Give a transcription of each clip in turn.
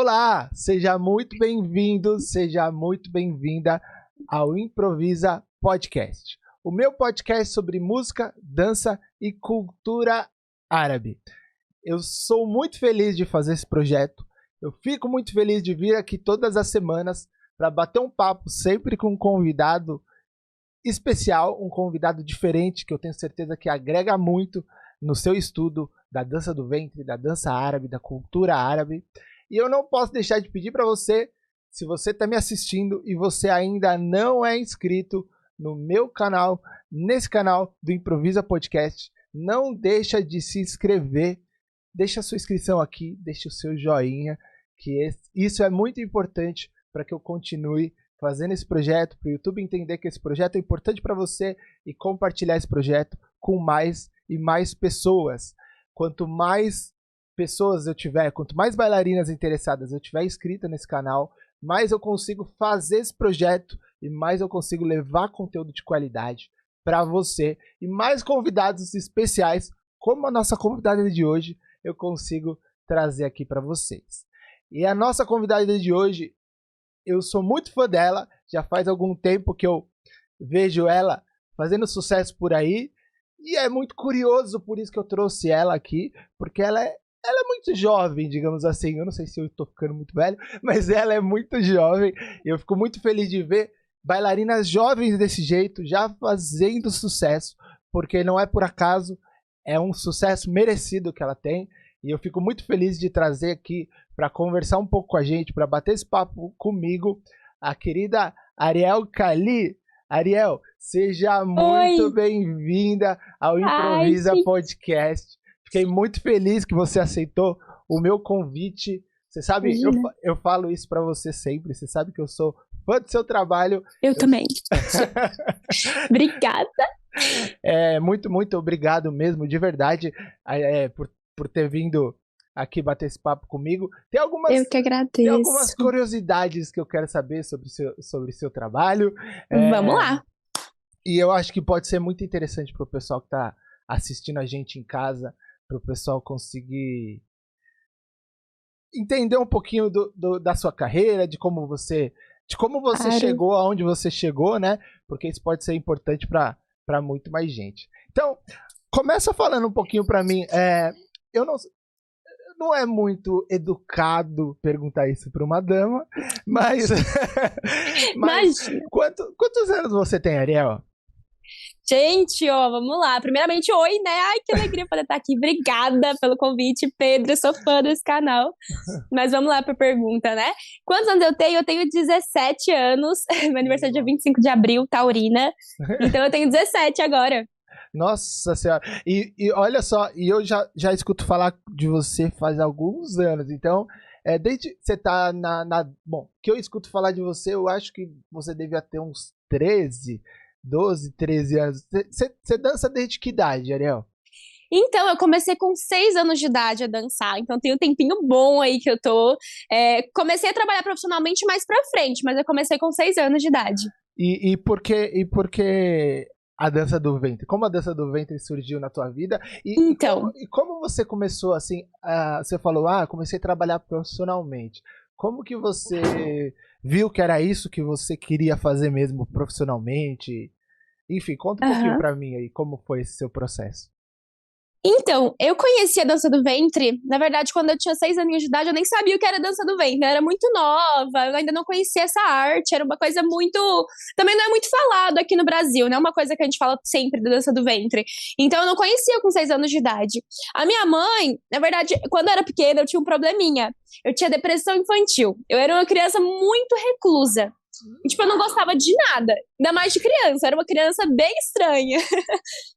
Olá, seja muito bem-vindo, seja muito bem-vinda ao Improvisa Podcast. O meu podcast sobre música, dança e cultura árabe. Eu sou muito feliz de fazer esse projeto. Eu fico muito feliz de vir aqui todas as semanas para bater um papo sempre com um convidado especial, um convidado diferente que eu tenho certeza que agrega muito no seu estudo da dança do ventre, da dança árabe, da cultura árabe. E eu não posso deixar de pedir para você, se você está me assistindo e você ainda não é inscrito no meu canal, nesse canal do Improvisa Podcast, não deixa de se inscrever, deixa a sua inscrição aqui, deixa o seu joinha, que isso é muito importante para que eu continue fazendo esse projeto, para o YouTube entender que esse projeto é importante para você e compartilhar esse projeto com mais e mais pessoas. Quanto mais pessoas eu tiver, quanto mais bailarinas interessadas eu tiver inscrita nesse canal, mais eu consigo fazer esse projeto e mais eu consigo levar conteúdo de qualidade para você e mais convidados especiais, como a nossa convidada de hoje, eu consigo trazer aqui para vocês. E a nossa convidada de hoje, eu sou muito fã dela, já faz algum tempo que eu vejo ela fazendo sucesso por aí, e é muito curioso, por isso que eu trouxe ela aqui, porque ela é muito jovem, digamos assim. Eu não sei se eu tô ficando muito velho, mas ela é muito jovem. E eu fico muito feliz de ver bailarinas jovens desse jeito, já fazendo sucesso, porque não é por acaso, é um sucesso merecido que ela tem. E eu fico muito feliz de trazer aqui para conversar um pouco com a gente, para bater esse papo comigo, a querida Ariel Kali. Ariel, seja muito bem-vinda ao Improvisa Podcast. Fiquei muito feliz que você aceitou o meu convite. Você sabe, eu falo isso para você sempre. Você sabe que eu sou fã do seu trabalho. Eu também. Obrigada. Muito obrigado mesmo, de verdade, por ter vindo aqui bater esse papo comigo. Eu que agradeço. Tem algumas curiosidades que eu quero saber sobre seu trabalho. Vamos lá. E eu acho que pode ser muito interessante para o pessoal que está assistindo a gente em casa, para o pessoal conseguir entender um pouquinho da sua carreira, de como você chegou aonde você chegou, né? Porque isso pode ser importante para muito mais gente. Então, começa falando um pouquinho para mim. Eu não é muito educado perguntar isso para uma dama, mas quantos anos você tem, Ariel? Gente, vamos lá. Primeiramente, oi, né? Ai, que alegria poder estar aqui. Obrigada pelo convite, Pedro. Eu sou fã desse canal. Mas vamos lá para a pergunta, né? Quantos anos eu tenho? Eu tenho 17 anos. Meu aniversário é dia 25 de abril, taurina. Então eu tenho 17 agora. Nossa Senhora. E olha só, e eu já escuto falar de você faz alguns anos. Então, desde você tá Bom, que eu escuto falar de você, eu acho que você devia ter uns 12, 13 anos. Você dança desde que idade, Ariel? Então, eu comecei com 6 anos de idade a dançar. Então, tem um tempinho bom aí que eu tô. Comecei a trabalhar profissionalmente mais pra frente, mas eu comecei com 6 anos de idade. E por que a dança do ventre? Como a dança do ventre surgiu na tua vida? E como você começou assim? Você falou, comecei a trabalhar profissionalmente. Como que você viu que era isso que você queria fazer mesmo profissionalmente? Enfim, conta um pouquinho pra mim aí, como foi esse seu processo. Então, eu conheci a dança do ventre, na verdade, quando eu tinha 6 aninhos de idade, eu nem sabia o que era dança do ventre, eu era muito nova, eu ainda não conhecia essa arte, era uma coisa muito... Também não é muito falado aqui no Brasil, não é uma coisa que a gente fala sempre da dança do ventre. Então, eu não conhecia com 6 anos de idade. A minha mãe, na verdade, quando eu era pequena, eu tinha um probleminha. Eu tinha depressão infantil. Eu era uma criança muito reclusa. E, eu não gostava de nada, ainda mais de criança, eu era uma criança bem estranha.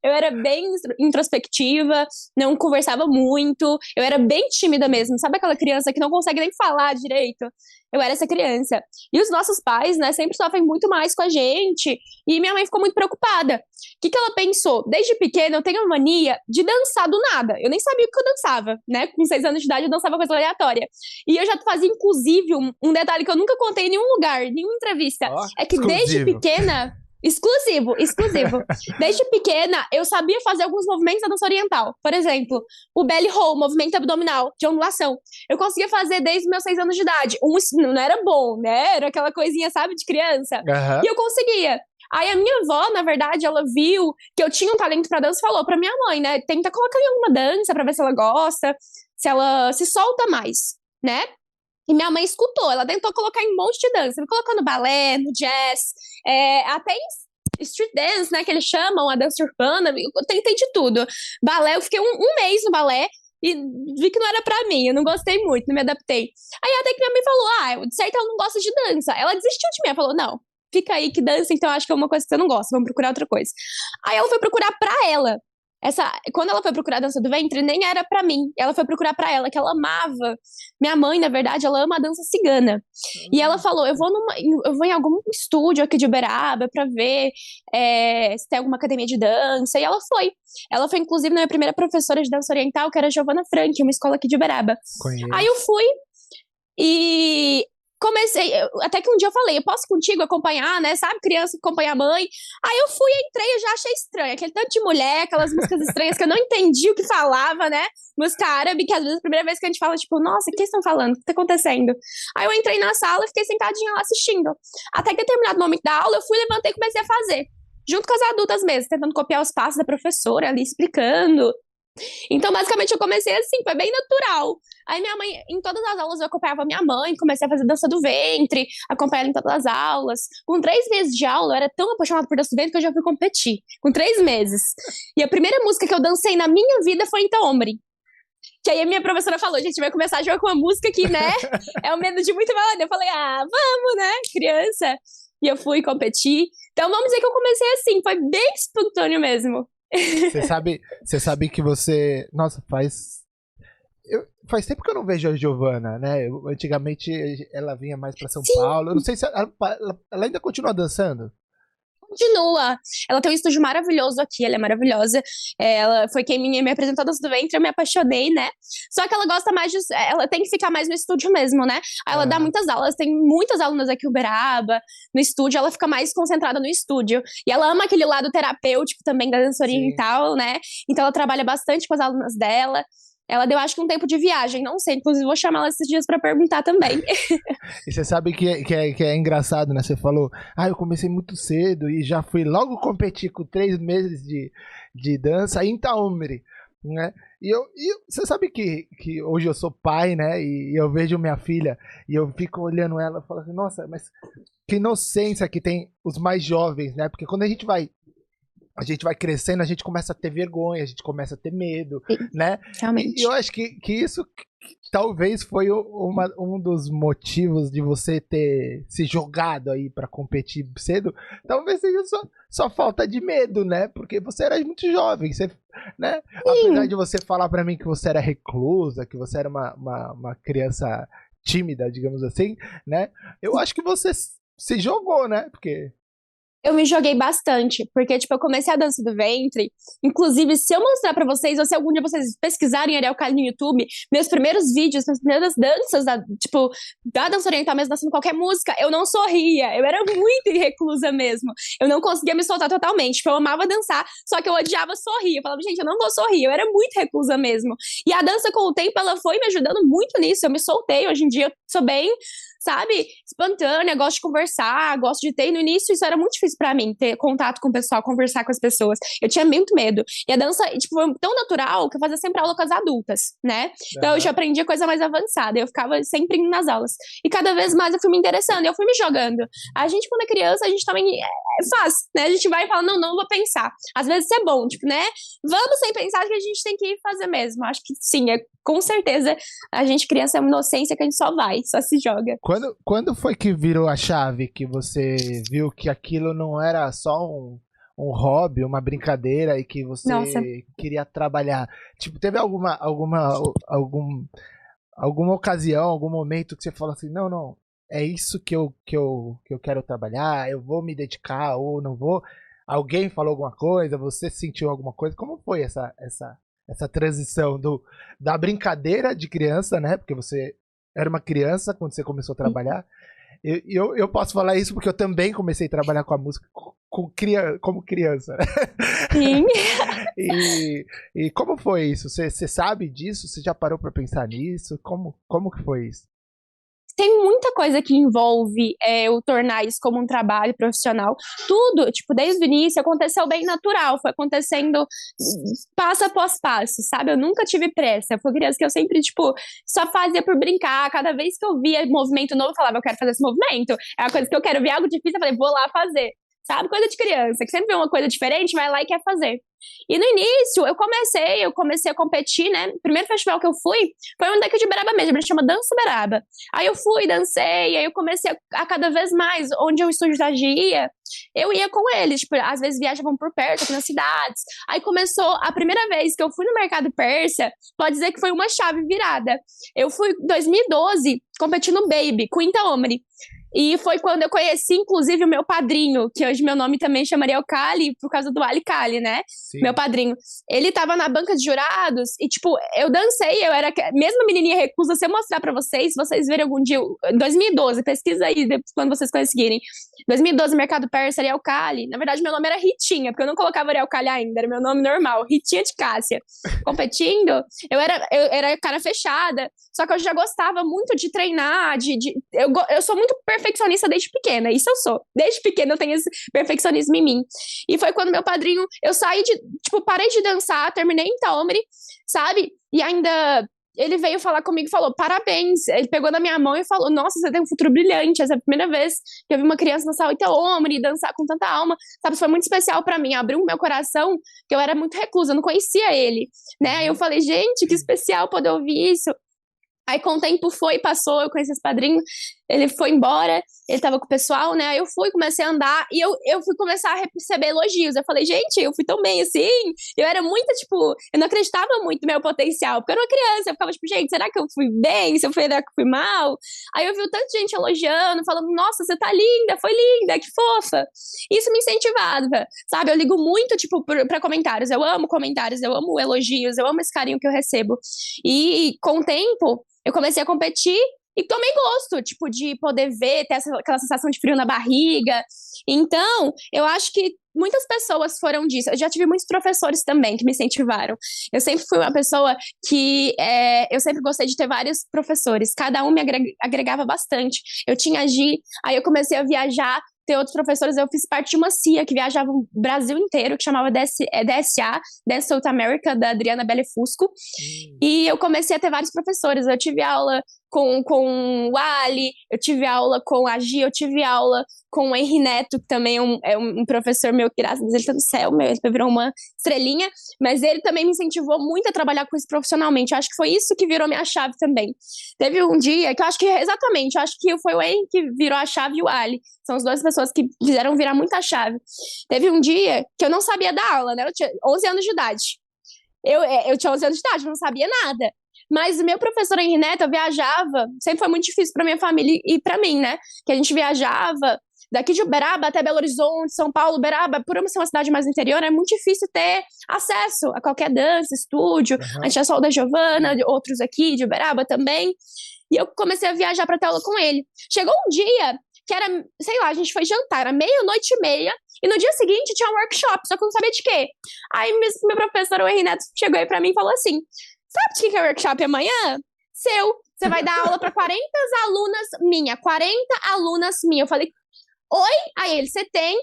Eu era bem introspectiva, não conversava muito, eu era bem tímida mesmo, sabe aquela criança que não consegue nem falar direito? Eu era essa criança. E os nossos pais, né, sempre sofrem muito mais com a gente, e minha mãe ficou muito preocupada. O que ela pensou? Desde pequena eu tenho a mania de dançar do nada, eu nem sabia o que eu dançava, né, com 6 anos de idade eu dançava coisa aleatória. E eu já fazia, inclusive, um detalhe que eu nunca contei em nenhum lugar, em nenhuma entrevista, é que exclusivo. desde pequena Exclusivo, exclusivo. Desde pequena, eu sabia fazer alguns movimentos da dança oriental. Por exemplo, o belly roll, movimento abdominal, de ondulação. Eu conseguia fazer desde meus 6 anos de idade. Não era bom, né? Era aquela coisinha, sabe, de criança. Aham. E eu conseguia. Aí a minha avó, na verdade, ela viu que eu tinha um talento pra dança e falou pra minha mãe, né? Tenta colocar em alguma dança pra ver se ela gosta, se ela se solta mais, né? E minha mãe escutou, ela tentou colocar em um monte de dança, me colocou no balé, no jazz, até em street dance, né, que eles chamam, a dança urbana, eu tentei de tudo. Balé, eu fiquei um mês no balé e vi que não era pra mim, eu não gostei muito, não me adaptei. Aí até que minha mãe falou, de certo ela não gosta de dança. Ela desistiu de mim, ela falou, não, fica aí que dança, então acho que é uma coisa que você não gosta, vamos procurar outra coisa. Aí ela foi procurar pra ela. Quando ela foi procurar a dança do ventre, nem era pra mim. Ela foi procurar pra ela, que ela amava. Minha mãe, na verdade, ela ama a dança cigana. E ela falou: eu vou em algum estúdio aqui de Uberaba pra ver se tem alguma academia de dança. E ela foi. Ela foi, inclusive, na minha primeira professora de dança oriental, que era a Giovana Frank, uma escola aqui de Uberaba. Conheço. Aí eu fui e comecei, até que um dia eu falei, eu posso contigo acompanhar, né, sabe, criança acompanha a mãe. Aí eu fui, entrei, eu já achei estranho, aquele tanto de mulher, aquelas músicas estranhas que eu não entendi o que falava, né, música árabe, que às vezes a primeira vez que a gente fala, tipo, nossa, o que estão falando, o que tá acontecendo? Aí eu entrei na sala e fiquei sentadinha lá assistindo, até que determinado momento da aula, eu fui, levantei e comecei a fazer, junto com as adultas mesmo, tentando copiar os passos da professora ali, explicando. Então, basicamente, eu comecei assim, foi bem natural. Aí minha mãe, em todas as aulas eu acompanhava minha mãe, comecei a fazer dança do ventre, acompanhar ela em todas as aulas. Com 3 meses de aula, eu era tão apaixonada por dança do ventre que eu já fui competir. Com 3 meses. E a primeira música que eu dancei na minha vida foi Então Hombre. Que aí a minha professora falou, gente, vai começar a jogar com uma música que, né, é o medo de muito valor. Eu falei, vamos, né, criança. E eu fui competir. Então, vamos dizer que eu comecei assim, foi bem espontâneo mesmo. Você sabe que você... Nossa, faz tempo que eu não vejo a Giovana, né? Antigamente ela vinha mais pra São Paulo. Eu não sei se ela ainda continua dançando. Continua. Ela tem um estúdio maravilhoso aqui, ela é maravilhosa. Ela foi quem me apresentou a dança do ventre, eu me apaixonei, né? Só que ela gosta mais de... Ela tem que ficar mais no estúdio mesmo, né? Aí ela dá muitas aulas, tem muitas alunas aqui em Uberaba, no estúdio, ela fica mais concentrada no estúdio. E ela ama aquele lado terapêutico também da dança oriental, né? Então ela trabalha bastante com as alunas dela. Ela deu, acho que, um tempo de viagem, não sei. Inclusive, vou chamar ela esses dias pra perguntar também. E você sabe que é engraçado, né? Você falou, eu comecei muito cedo e já fui logo competir com 3 meses de dança em Taumri, né? E você sabe que hoje eu sou pai, né? E eu vejo minha filha e eu fico olhando ela e falo assim, nossa, mas que inocência que tem os mais jovens, né? Porque quando a gente vai crescendo, a gente começa a ter vergonha, a gente começa a ter medo, né? Realmente. E eu acho que isso talvez foi um dos motivos de você ter se jogado aí pra competir cedo. Talvez seja só falta de medo, né? Porque você era muito jovem, né? Apesar de você falar pra mim que você era reclusa, que você era uma criança tímida, digamos assim, né? Eu acho que você se jogou, né? Porque... Eu me joguei bastante, porque, tipo, eu comecei a dança do ventre. Inclusive, se eu mostrar pra vocês, ou se algum dia vocês pesquisarem Ariel Kali no YouTube, meus primeiros vídeos, minhas primeiras danças, da dança oriental mesmo, dançando qualquer música, eu não sorria. Eu era muito reclusa mesmo. Eu não conseguia me soltar totalmente. Tipo, eu amava dançar, só que eu odiava sorrir. Eu falava, gente, eu não vou sorrir. Eu era muito reclusa mesmo. E a dança, com o tempo, ela foi me ajudando muito nisso. Eu me soltei. Hoje em dia, eu sou bem... sabe, espontânea, gosto de conversar, gosto de ter. E no início isso era muito difícil pra mim, ter contato com o pessoal, conversar com as pessoas. Eu tinha muito medo. E a dança, tipo, foi tão natural que eu fazia sempre aula com as adultas, né? Então eu já aprendia coisa mais avançada. Eu ficava sempre indo nas aulas. E cada vez mais eu fui me interessando, eu fui me jogando. A gente, quando é criança, a gente também faz, né? A gente vai e fala, não vou pensar. Às vezes isso é bom, tipo, né? Vamos sem pensar que a gente tem que fazer mesmo. Acho que sim, com certeza a gente criança é uma inocência que a gente só se joga. Quando foi que virou a chave que você viu que aquilo não era só um hobby, uma brincadeira e que você queria trabalhar? Tipo, teve alguma ocasião, algum momento que você falou assim, não, é isso que eu quero trabalhar, eu vou me dedicar ou não vou? Alguém falou alguma coisa, você sentiu alguma coisa? Como foi essa transição da brincadeira de criança, né? Porque você era uma criança quando você começou a trabalhar, Eu posso falar isso porque eu também comecei a trabalhar com a música como criança. Sim. E como foi isso? Você sabe disso? Você já parou pra pensar nisso? Como que foi isso? Tem muita coisa que envolve eu tornar isso como um trabalho profissional. Tudo, tipo, desde o início aconteceu bem natural, foi acontecendo passo após passo, sabe? Eu nunca tive pressa. Eu fui criança que eu sempre, tipo, só fazia por brincar. Cada vez que eu via movimento novo, eu falava, eu quero fazer esse movimento. É uma coisa que eu quero ver algo difícil, eu falei, vou lá fazer. Sabe? Coisa de criança, que sempre vê uma coisa diferente, vai lá e quer fazer. E no início, eu comecei a competir, né? O primeiro festival que eu fui foi um daqui de Uberaba mesmo, ele chama Dança Uberaba. Aí eu fui, dancei, aí eu comecei a cada vez mais, onde o estúdio ia, eu ia com eles, tipo, às vezes viajavam por perto, aqui nas cidades. Aí começou, a primeira vez que eu fui no mercado persa, pode dizer que foi uma chave virada. Eu fui em 2012, competindo no Baby, com Inta Omri. E foi quando eu conheci, inclusive, o meu padrinho, que hoje meu nome também chamaria o Kali, por causa do Ali Kali, né? Sim. Meu padrinho. Ele tava na banca de jurados e, tipo, eu dancei, eu era... Mesmo menininha recusa, se eu mostrar pra vocês, se vocês verem algum dia... 2012, pesquisa aí, quando vocês conseguirem. 2012, Mercado Persa, Ariel Kali. Na verdade, meu nome era Ritinha, porque eu não colocava Ariel Kali ainda, era meu nome normal, Ritinha de Cássia. Competindo, eu era cara fechada, só que eu já gostava muito de treinar, eu sou muito perfeccionista desde pequena, isso eu sou. Desde pequena eu tenho esse perfeccionismo em mim. E foi quando meu padrinho, eu saí parei de dançar, terminei em Taomri, sabe? E ainda ele veio falar comigo e falou, parabéns. Ele pegou na minha mão e falou, nossa, você tem um futuro brilhante. Essa é a primeira vez que eu vi uma criança dançar em Taomri, dançar com tanta alma, sabe? Isso foi muito especial pra mim, abriu o meu coração, que eu era muito reclusa, eu não conhecia ele, né? Aí eu falei, gente, que especial poder ouvir isso. Aí com o tempo passou, eu conheci esse padrinho, ele foi embora, ele tava com o pessoal, né? Aí eu comecei a andar e eu fui começar a receber elogios. Eu falei, gente, eu fui tão bem assim. Eu era muito, tipo, eu não acreditava muito no meu potencial, porque eu era uma criança, eu ficava tipo, gente, será que eu fui bem? Será que eu fui mal? Aí eu vi tanta gente elogiando, falando, nossa, você tá linda, foi linda, que fofa. Isso me incentivava, sabe? Eu ligo muito, tipo, pra comentários, eu amo elogios, eu amo esse carinho que eu recebo. E com o tempo, eu comecei a competir e tomei gosto, tipo, de poder ver, ter aquela sensação de frio na barriga. Então, eu acho que muitas pessoas foram disso. Eu já tive muitos professores também que me incentivaram. Eu sempre fui uma pessoa que... eu sempre gostei de ter vários professores. Cada um me agregava bastante. Eu tinha aí eu comecei a viajar, ter outros professores. Eu fiz parte de uma CIA que viajava o Brasil inteiro, que chamava DSA, Dance South America, da Adriana Belefusco. E eu comecei a ter vários professores. Eu tive aula com o Ali, eu tive aula com a Gi, eu tive aula com o Henri Neto, que também é um professor meu, que graças a Deus ele tá no céu, ele virou uma estrelinha, mas ele também me incentivou muito a trabalhar com isso profissionalmente. Eu acho que foi isso que virou minha chave também. Teve um dia que eu acho que, exatamente, eu acho que foi o Henri que virou a chave e o Ali. São as duas pessoas que fizeram virar muita chave. Teve um dia que eu não sabia dar aula, né? Eu tinha 11 anos de idade. Eu tinha 11 anos de idade, eu não sabia nada. Mas o meu professor Henri Neto, eu viajava, sempre foi muito difícil pra minha família e pra mim, né? Que a gente viajava daqui de Uberaba até Belo Horizonte, São Paulo, Uberaba, por ser uma cidade mais interior, é muito difícil ter acesso a qualquer dança, estúdio. A gente tinha só o da Giovana, outros aqui de Uberaba também. E eu comecei a viajar pra ter aula com ele. Chegou um dia que era, sei lá, a gente foi jantar, era 00:30, e no dia seguinte tinha um workshop, só que eu não sabia de quê. Aí meu professor, o Henri Neto, chegou aí pra mim e falou assim, sabe de que é o workshop amanhã? Seu. Você vai dar aula pra 40 alunas minha. 40 alunas minha. Eu falei, oi? Aí ele, você tem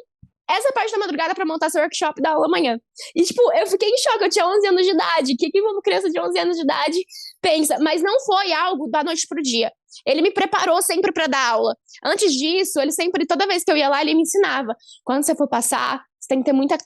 essa parte da madrugada pra montar seu workshop da aula amanhã. E, tipo, eu fiquei em choque. Eu tinha 11 anos de idade. O que uma criança de 11 anos de idade pensa? Mas não foi algo da noite pro dia. Ele me preparou sempre pra dar aula. Antes disso, ele sempre, toda vez que eu ia lá, ele me ensinava. Quando você for passar, você tem que ter muita...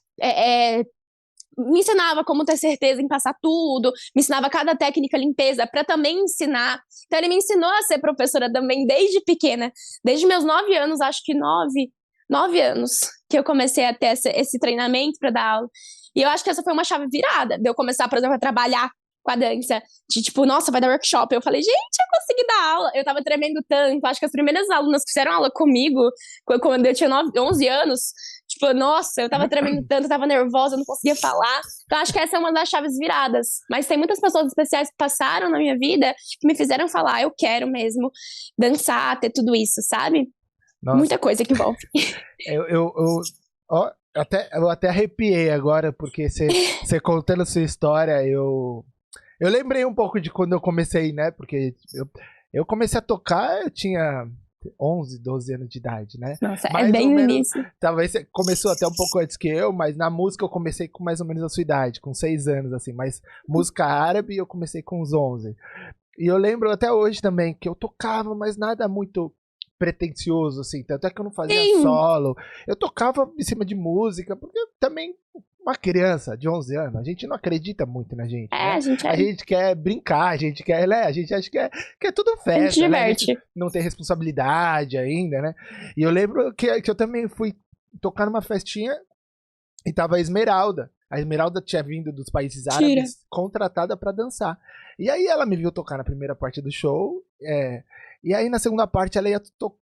me ensinava como ter certeza em passar tudo, me ensinava cada técnica limpeza para também ensinar. Então ele me ensinou a ser professora também desde pequena, desde meus 9 anos, acho que 9 anos que eu comecei a ter esse treinamento para dar aula. E eu acho que essa foi uma chave virada, de eu começar, por exemplo, a trabalhar com a dança, de tipo, nossa, vai dar workshop. Eu falei, gente, eu consegui dar aula. Eu tava tremendo tanto, acho que as primeiras alunas que fizeram aula comigo, quando eu tinha 11 anos, tipo, nossa, eu tava tremendo tanto, eu tava nervosa, eu não conseguia falar. Então, acho que essa é uma das chaves viradas. Mas tem muitas pessoas especiais que passaram na minha vida que me fizeram falar, eu quero mesmo dançar, ter tudo isso, sabe? Nossa, Muita coisa que envolve. ó, eu até arrepiei agora, porque você contando sua história, eu lembrei um pouco de quando eu comecei, né? Porque eu comecei a tocar, eu tinha 11, 12 anos de idade, né? Nossa, é Mais bem ou no menos, início. talvez você começou até um pouco antes que eu, mas na música eu comecei com mais ou menos a sua idade, com 6 anos, assim. Mas música árabe eu comecei com uns 11. E eu lembro até hoje também que eu tocava, mas nada muito pretencioso, assim. Tanto é que eu não fazia Sim. solo. Eu tocava em cima de música, porque também uma criança de 11 anos, a gente não acredita muito na gente, né? A gente A gente quer brincar, a gente quer, né? A gente acha que é tudo a gente festa, né? A gente diverte. não tem responsabilidade ainda, né? E eu lembro que eu também fui tocar numa festinha e tava a Esmeralda. A Esmeralda tinha vindo dos países Tira. árabes contratada pra dançar. E aí ela me viu tocar na primeira parte do show. E aí na segunda parte ela ia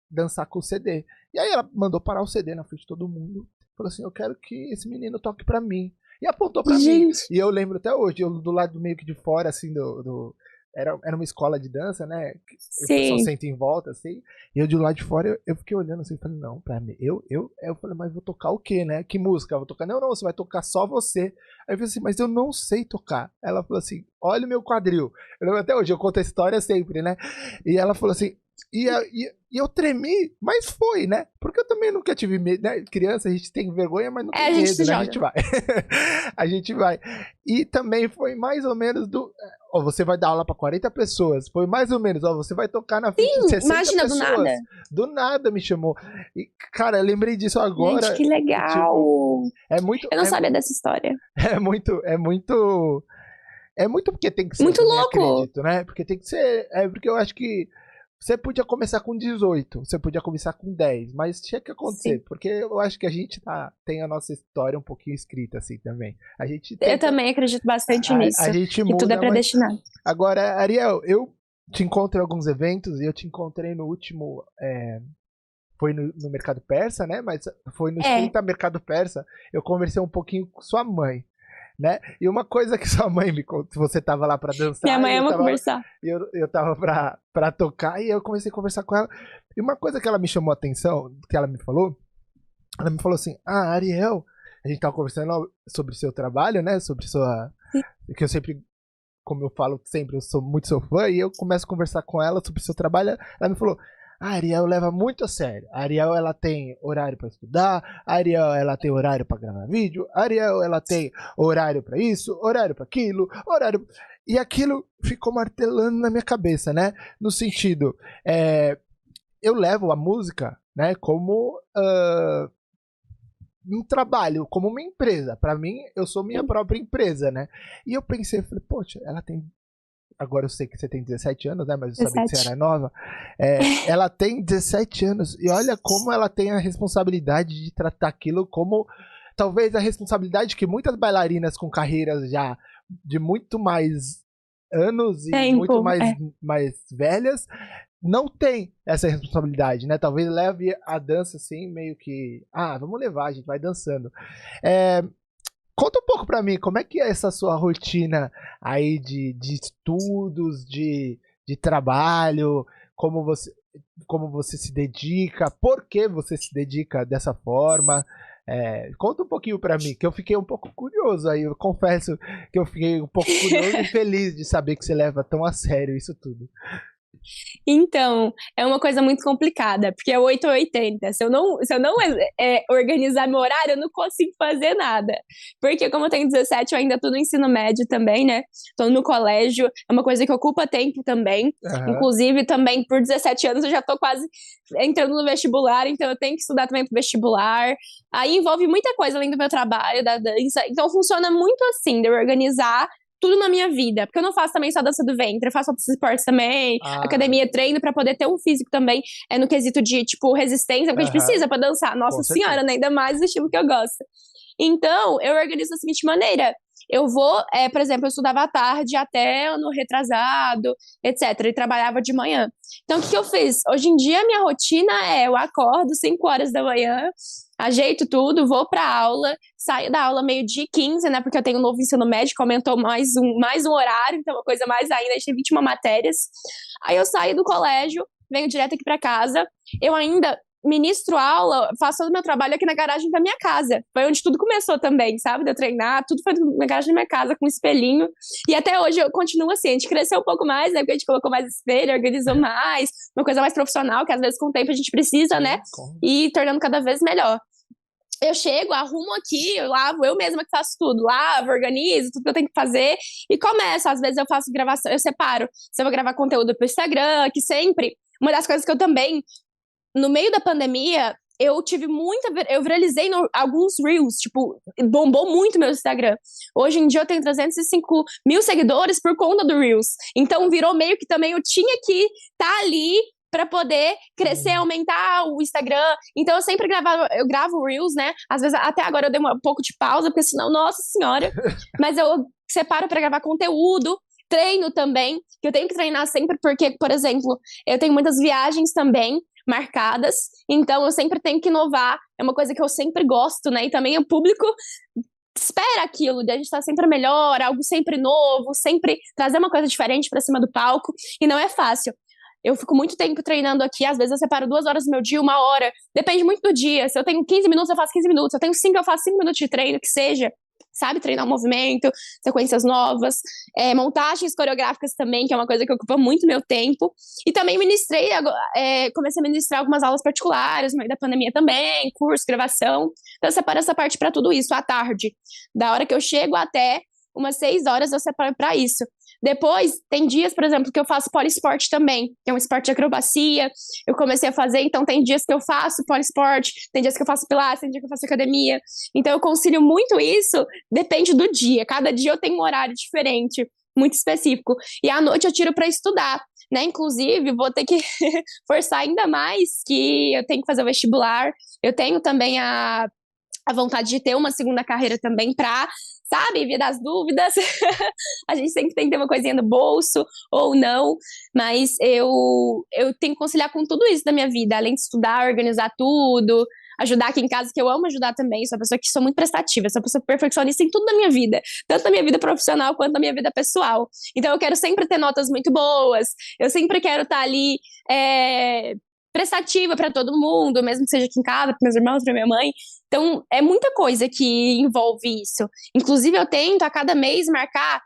dançar com o CD. E aí ela mandou parar o CD na frente de todo mundo. Falou assim, eu quero que esse menino toque pra mim. E apontou pra mim. Gente, E eu lembro até hoje, eu do lado meio que de fora, assim, era uma escola de dança, né? O pessoal sim. senta em volta, assim. E eu de lá de fora, eu fiquei olhando assim, falei, não, pra mim, eu falei, mas vou tocar o quê, né? Que música? Eu vou tocar? Não, você vai tocar só você. Aí eu falei assim, mas eu não sei tocar. Ela falou assim, olha o meu quadril. Eu lembro até hoje, eu conto a história sempre, né? E ela falou assim, e eu tremi, mas foi, né? Porque eu também nunca tive medo, né? Criança, a gente tem vergonha, mas não tem A gente medo, se né? joga. A gente vai. A gente vai. E também foi mais ou menos ó, você vai dar aula pra 40 pessoas. Foi mais ou menos, ó, você vai tocar na frente de 60 Imagina, pessoas. do nada. Do nada me chamou. E, cara, eu lembrei disso agora. Gente, que legal. Tipo, é muito. Eu não sabia dessa história. É muito. É muito. É muito porque tem que ser, Muito eu também louco. acredito, né? Porque tem que ser. É porque eu acho que você podia começar com 18, você podia começar com 10, mas tinha que acontecer, Sim. porque eu acho que a gente tem a nossa história um pouquinho escrita assim também. A gente Eu tenta, também acredito bastante nisso. a gente Que tudo é muda, mas predestinado. agora, Ariel, eu te encontro em alguns eventos e eu te encontrei no último, foi no Mercado Persa, né? Mas foi no É. Esquenta Mercado Persa, eu conversei um pouquinho com sua mãe. Né? E uma coisa que sua mãe me contou, você tava lá pra dançar, Minha mãe e ama conversar. eu tava pra tocar, e eu comecei a conversar com ela. E uma coisa que ela me chamou a atenção, que ela me falou assim, Ariel, a gente tava conversando sobre o seu trabalho, né? Sobre sua. Que eu sempre, como eu falo sempre, eu sou muito seu fã, e eu começo a conversar com ela sobre o seu trabalho. Ela me falou, a Ariel leva muito a sério. A Ariel, ela tem horário pra estudar. A Ariel, ela tem horário pra gravar vídeo. A Ariel, ela tem horário pra isso, horário pra aquilo, horário... E aquilo ficou martelando na minha cabeça, né? No sentido, eu levo a música, né, como um trabalho, como uma empresa. Pra mim, eu sou minha própria empresa, né? E eu pensei, falei, poxa, ela tem... Agora eu sei que você tem 17 anos, né? Mas eu sabia que você 17. era nova. Ela tem 17 anos. E olha como ela tem a responsabilidade de tratar aquilo como... Talvez a responsabilidade que muitas bailarinas com carreiras já de muito mais anos e muito mais velhas não tem essa responsabilidade, né? Talvez leve a dança assim, meio que... vamos levar, a gente vai dançando. Conta um pouco pra mim, como é que é essa sua rotina aí de estudos, de trabalho, como você se dedica, por que você se dedica dessa forma? Conta um pouquinho pra mim, que eu fiquei um pouco curioso aí, eu confesso que eu fiquei um pouco curioso e feliz de saber que você leva tão a sério isso tudo. Então, é uma coisa muito complicada, porque é 8 ou 80. Se eu não organizar meu horário, eu não consigo fazer nada. Porque como eu tenho 17, eu ainda tô no ensino médio também, né? Tô no colégio, é uma coisa que ocupa tempo também. Uhum. Inclusive, também, por 17 anos, eu já tô quase entrando no vestibular, então eu tenho que estudar também pro vestibular. Aí envolve muita coisa além do meu trabalho, da dança. Então funciona muito assim, de eu organizar tudo na minha vida, porque eu não faço também só dança do ventre, eu faço outros esportes também, academia, treino, pra poder ter um físico também, no quesito de, tipo, resistência, porque a gente precisa pra dançar, nossa senhora, né, ainda mais do estilo que eu gosto. Então, eu organizo da seguinte maneira, eu vou, por exemplo, eu estudava à tarde até ano retrasado, etc, e trabalhava de manhã. Então, o que eu fiz? Hoje em dia, a minha rotina eu acordo 5 horas da manhã, ajeito tudo, vou pra aula, saio da aula 12h15, né, porque eu tenho um novo ensino médio, aumentou mais um horário, então uma coisa mais ainda, a gente tem 21 matérias. Aí eu saio do colégio, venho direto aqui pra casa, eu ainda ministro aula, faço todo o meu trabalho aqui na garagem da minha casa. Foi onde tudo começou também, sabe? De eu treinar, tudo foi na garagem da minha casa, com espelhinho. E até hoje eu continuo assim, a gente cresceu um pouco mais, né? Porque a gente colocou mais espelho, organizou mais, uma coisa mais profissional, que às vezes com o tempo a gente precisa, né? E tornando cada vez melhor. Eu chego, arrumo aqui, eu lavo, eu mesma que faço tudo. Lavo, organizo, tudo que eu tenho que fazer. E começo, às vezes eu faço gravação, eu separo. Se eu vou gravar conteúdo pro Instagram, que sempre... Uma das coisas que eu também... No meio da pandemia, eu tive muita... Eu viralizei alguns Reels, tipo, bombou muito meu Instagram. Hoje em dia eu tenho 305 mil seguidores por conta do Reels. Então virou meio que também eu tinha que estar ali pra poder crescer, aumentar o Instagram. Então eu sempre gravo Reels, né? Às vezes até agora eu dei um pouco de pausa, porque senão, nossa senhora. Mas eu separo pra gravar conteúdo. Treino também, que eu tenho que treinar sempre porque, por exemplo, eu tenho muitas viagens também marcadas, então eu sempre tenho que inovar, é uma coisa que eu sempre gosto, né, e também o público espera aquilo, de a gente estar sempre melhor, algo sempre novo, sempre trazer uma coisa diferente pra cima do palco, e não é fácil. Eu fico muito tempo treinando aqui, às vezes eu separo 2 horas do meu dia, 1 hora, depende muito do dia, se eu tenho 15 minutos, eu faço 15 minutos, se eu tenho 5, eu faço 5 minutos de treino, que seja, sabe, treinar o movimento, sequências novas, montagens coreográficas também, que é uma coisa que ocupa muito meu tempo, e também comecei a ministrar algumas aulas particulares no meio da pandemia também, curso, gravação, então eu separo essa parte para tudo isso, à tarde, da hora que eu chego até umas 6 horas eu separo para isso. Depois, tem dias, por exemplo, que eu faço poliesporte também, que é um esporte de acrobacia, eu comecei a fazer, então tem dias que eu faço poliesporte, tem dias que eu faço pilates, tem dias que eu faço academia, então eu concilio muito isso, depende do dia, cada dia eu tenho um horário diferente, muito específico, e à noite eu tiro para estudar, né, inclusive vou ter que forçar ainda mais, que eu tenho que fazer o vestibular, eu tenho também a vontade de ter uma segunda carreira também pra, sabe, vir das dúvidas. A gente sempre tem que ter uma coisinha no bolso, ou não, mas eu tenho que conciliar com tudo isso da minha vida, além de estudar, organizar tudo, ajudar aqui em casa, que eu amo ajudar também, sou uma pessoa que sou muito prestativa, sou uma pessoa perfeccionista em tudo da minha vida, tanto na minha vida profissional quanto na minha vida pessoal. Então eu quero sempre ter notas muito boas, eu sempre quero estar ali prestativa para todo mundo, mesmo que seja aqui em casa, para meus irmãos, para minha mãe. Então, é muita coisa que envolve isso. Inclusive, eu tento a cada mês marcar.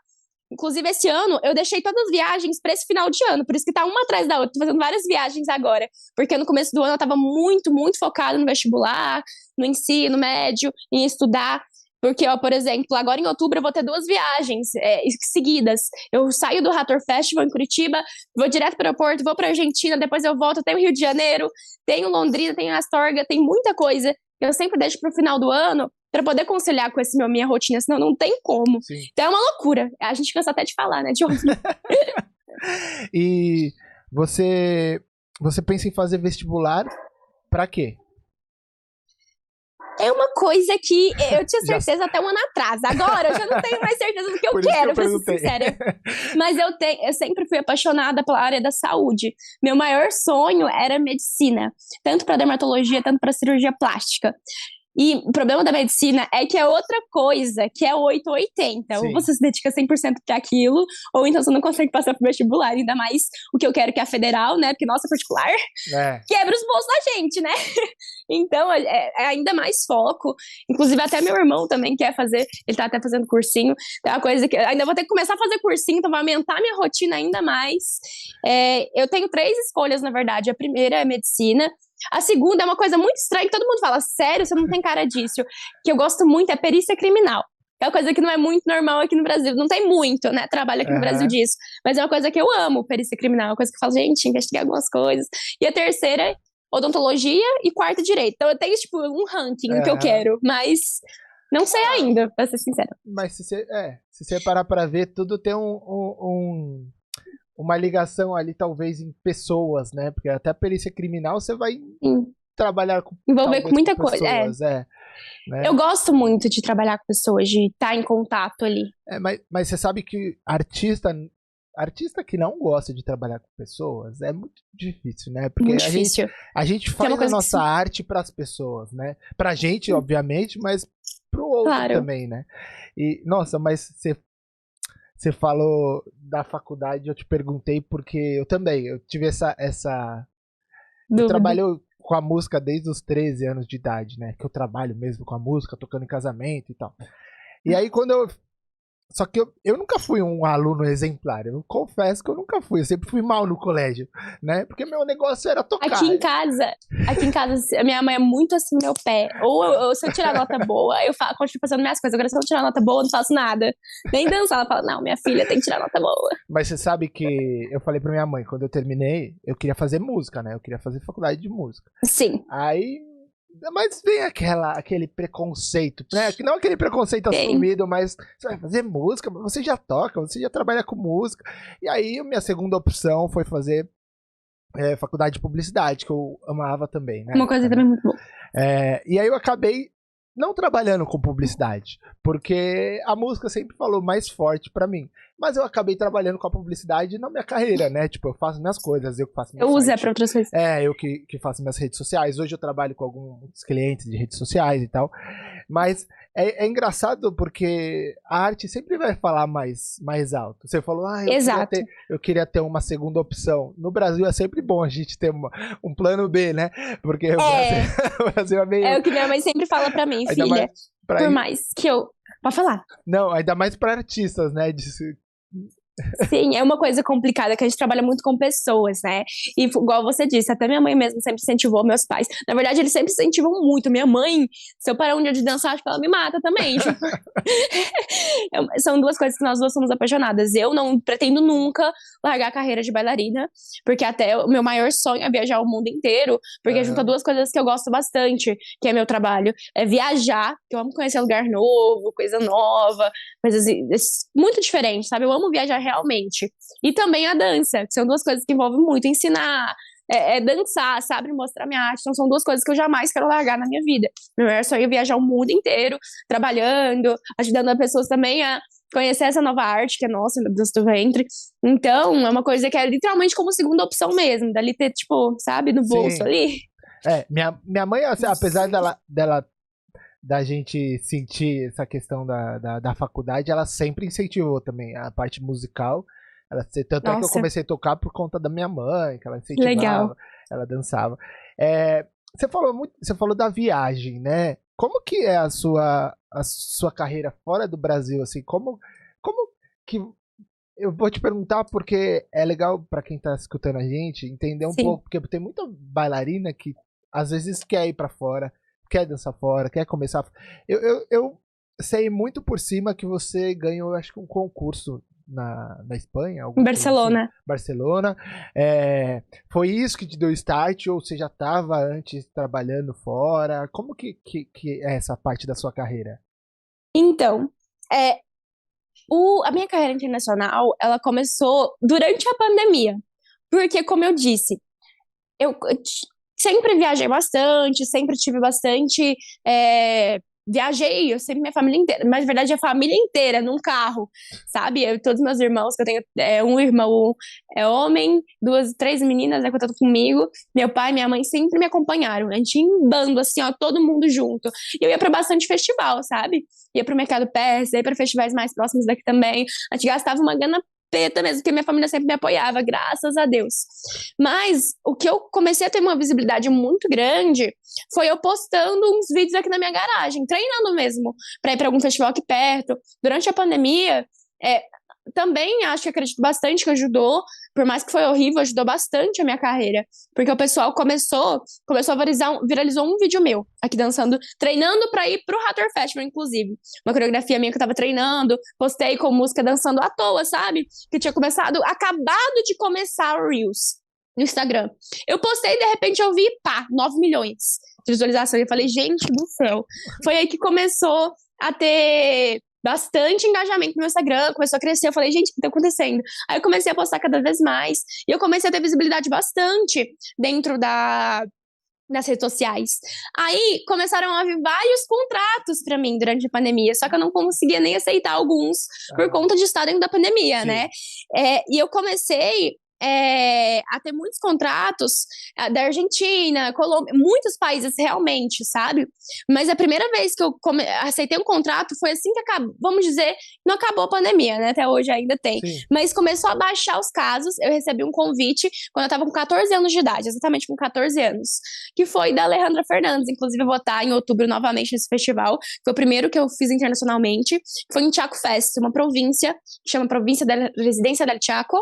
Inclusive, esse ano, eu deixei todas as viagens para esse final de ano. Por isso que tá uma atrás da outra. Tô fazendo várias viagens agora. Porque no começo do ano eu tava muito, muito focada no vestibular, no ensino médio, em estudar. Porque, ó, por exemplo, agora em outubro eu vou ter 2 viagens seguidas. Eu saio do Rator Festival em Curitiba, vou direto para o aeroporto, vou para Argentina, depois eu volto, tenho Rio de Janeiro, tenho Londrina, tenho Astorga, tem muita coisa que eu sempre deixo pro final do ano para poder conciliar com minha rotina, senão não tem como. Sim. Então é uma loucura. A gente cansa até de falar, né, Diogo? E você pensa em fazer vestibular para quê? É uma coisa que eu tinha certeza até um ano atrás. Agora eu já não tenho mais certeza do que eu quero, pra ser sincera. Mas eu sempre fui apaixonada pela área da saúde. Meu maior sonho era medicina. Tanto pra dermatologia, tanto pra cirurgia plástica. E o problema da medicina é que é outra coisa, que é 880. Sim. Ou você se dedica 100% para aquilo, ou então você não consegue passar pro vestibular. Ainda mais o que eu quero, que é a federal, né? Porque nossa particular quebra os bolsos da gente, né? Então, é ainda mais foco. Inclusive, até meu irmão também quer fazer, ele tá até fazendo cursinho. Então, é uma coisa que eu ainda vou ter que começar a fazer cursinho, então vai aumentar minha rotina ainda mais. Eu tenho 3 escolhas, na verdade. A primeira é medicina. A segunda é uma coisa muito estranha, que todo mundo fala, sério, você não tem cara disso. Que eu gosto muito é perícia criminal. É uma coisa que não é muito normal aqui no Brasil. Não tem muito, né, trabalho aqui no Brasil disso. Mas é uma coisa que eu amo, perícia criminal. É uma coisa que eu falo, gente, investigar algumas coisas. E a terceira é odontologia e quarta direito. Então eu tenho, tipo, um ranking que eu quero, mas não sei ainda, pra ser sincera. Mas se você parar pra ver, tudo tem uma ligação ali, talvez, em pessoas, né? Porque até a perícia criminal você vai trabalhar com envolver com muita pessoas, coisa. Né? Eu gosto muito de trabalhar com pessoas, de estar em contato ali. Mas você sabe que artista que não gosta de trabalhar com pessoas é muito difícil, né? Porque muito difícil. A gente faz a nossa arte para as pessoas, né? Pra gente, obviamente, mas pro outro também, né? E, nossa, mas você falou da faculdade, eu te perguntei porque eu tive essa eu trabalho com a música desde os 13 anos de idade, né? Que eu trabalho mesmo com a música, tocando em casamento e tal. E aí quando eu... Só que eu nunca fui um aluno exemplar, eu confesso que eu nunca fui, eu sempre fui mal no colégio, né? Porque meu negócio era tocar. Aqui em casa, a minha mãe é muito assim no meu pé. Ou se eu tirar nota boa, eu continuo fazendo minhas coisas. Agora, se eu tirar nota boa, eu não faço nada. Nem dançar. Ela fala, não, minha filha tem que tirar nota boa. Mas você sabe que eu falei pra minha mãe, quando eu terminei, eu queria fazer música, né? Eu queria fazer faculdade de música. Sim. Aí... Mas vem aquele preconceito, né? Não aquele preconceito assumido, mas você vai fazer música, você já toca, você já trabalha com música. E aí, minha segunda opção foi fazer faculdade de publicidade, que eu amava também, né? Uma coisa também muito boa. E aí eu acabei não trabalhando com publicidade, porque a música sempre falou mais forte pra mim. Mas eu acabei trabalhando com a publicidade na minha carreira, né? Tipo, eu faço minhas coisas, eu que faço meu Eu uso site. pra outras coisas. Eu que faço minhas redes sociais. Hoje eu trabalho com alguns clientes de redes sociais e tal. Mas é engraçado porque a arte sempre vai falar mais alto. Você falou, eu queria ter uma segunda opção. No Brasil é sempre bom a gente ter um plano B, né? Porque o Brasil é meio... É o que minha mãe sempre fala pra mim, filha. Por mais que eu... Pode falar. Não, ainda mais pra artistas, né? Sim, é uma coisa complicada, que a gente trabalha muito com pessoas, né? E igual você disse, até minha mãe mesmo sempre incentivou meus pais. Na verdade, eles sempre incentivam muito. Minha mãe, se eu parar um dia de dançar, acho que ela me mata também. São duas coisas que nós duas somos apaixonadas. Eu não pretendo nunca largar a carreira de bailarina, porque até o meu maior sonho é viajar o mundo inteiro, porque junta duas coisas que eu gosto bastante, que é meu trabalho. É viajar, que eu amo conhecer lugar novo, coisa nova, coisas muito diferentes, sabe? Eu amo viajar realmente. E também a dança, que são duas coisas que envolvem muito ensinar, dançar, sabe? Mostrar minha arte. Então são duas coisas que eu jamais quero largar na minha vida. Meu maior sonho é viajar o mundo inteiro, trabalhando, ajudando as pessoas também a conhecer essa nova arte que é nossa, da dança do ventre. Então, é uma coisa que é literalmente como segunda opção mesmo, dali ter, tipo, sabe, no bolso. Sim. Ali. Minha mãe, apesar da gente sentir essa questão da faculdade, ela sempre incentivou também a parte musical. Tanto é que eu comecei a tocar por conta da minha mãe, que ela incentivava, legal. Ela dançava. Você falou da viagem, né? Como que é a sua carreira fora do Brasil, assim? Como que... Eu vou te perguntar porque é legal para quem tá escutando a gente entender um pouco, porque tem muita bailarina que às vezes quer ir para fora, quer dançar fora, quer começar... Eu sei muito por cima que você ganhou, acho que um concurso na Espanha. Em Barcelona. Assim. Barcelona. Foi isso que te deu start ou você já estava antes trabalhando fora? Como que é essa parte da sua carreira? Então, a minha carreira internacional, ela começou durante a pandemia. Porque, como eu disse, eu sempre viajei bastante, sempre tive bastante... Viajei, eu sempre, minha família inteira, mas na verdade a família inteira num carro, sabe? Todos meus irmãos, que eu tenho, um irmão é homem, três meninas, né, contando comigo, meu pai e minha mãe sempre me acompanharam, a gente ia em bando, assim, ó, todo mundo junto, e eu ia pra bastante festival, sabe? Ia pro Mercado Persa, ia pra festivais mais próximos daqui também, a gente gastava uma grana preta mesmo, porque minha família sempre me apoiava, graças a Deus. Mas o que eu comecei a ter uma visibilidade muito grande foi eu postando uns vídeos aqui na minha garagem, treinando mesmo, pra ir pra algum festival aqui perto. Durante a pandemia, também acredito bastante que ajudou, por mais que foi horrível, ajudou bastante a minha carreira, porque o pessoal começou a viralizou um vídeo meu, aqui dançando, treinando pra ir pro Hathor Festival, inclusive, uma coreografia minha que eu tava treinando, postei com música dançando à toa, sabe, que tinha acabado de começar o Reels no Instagram, eu postei e de repente eu vi, 9 milhões de visualizações, eu falei, gente do céu, foi aí que começou a ter bastante engajamento no meu Instagram, começou a crescer, eu falei, gente, o que tá acontecendo? Aí eu comecei a postar cada vez mais, e eu comecei a ter visibilidade bastante dentro das redes sociais. Aí começaram a vir vários contratos pra mim durante a pandemia, só que eu não conseguia nem aceitar alguns por conta de estar dentro da pandemia, né? E eu comecei a ter muitos contratos da Argentina, Colômbia, muitos países realmente, sabe? Mas a primeira vez que eu aceitei um contrato foi assim que acabou, vamos dizer, não acabou a pandemia, né? Até hoje ainda tem. Sim. Mas começou a baixar os casos, eu recebi um convite quando eu tava com 14 anos de idade, exatamente com 14 anos, que foi da Alejandra Fernandes. Inclusive, eu vou estar em outubro novamente nesse festival. Foi o primeiro que eu fiz internacionalmente. Foi em Chaco Fest, uma província, que chama Província da Residência del Chaco,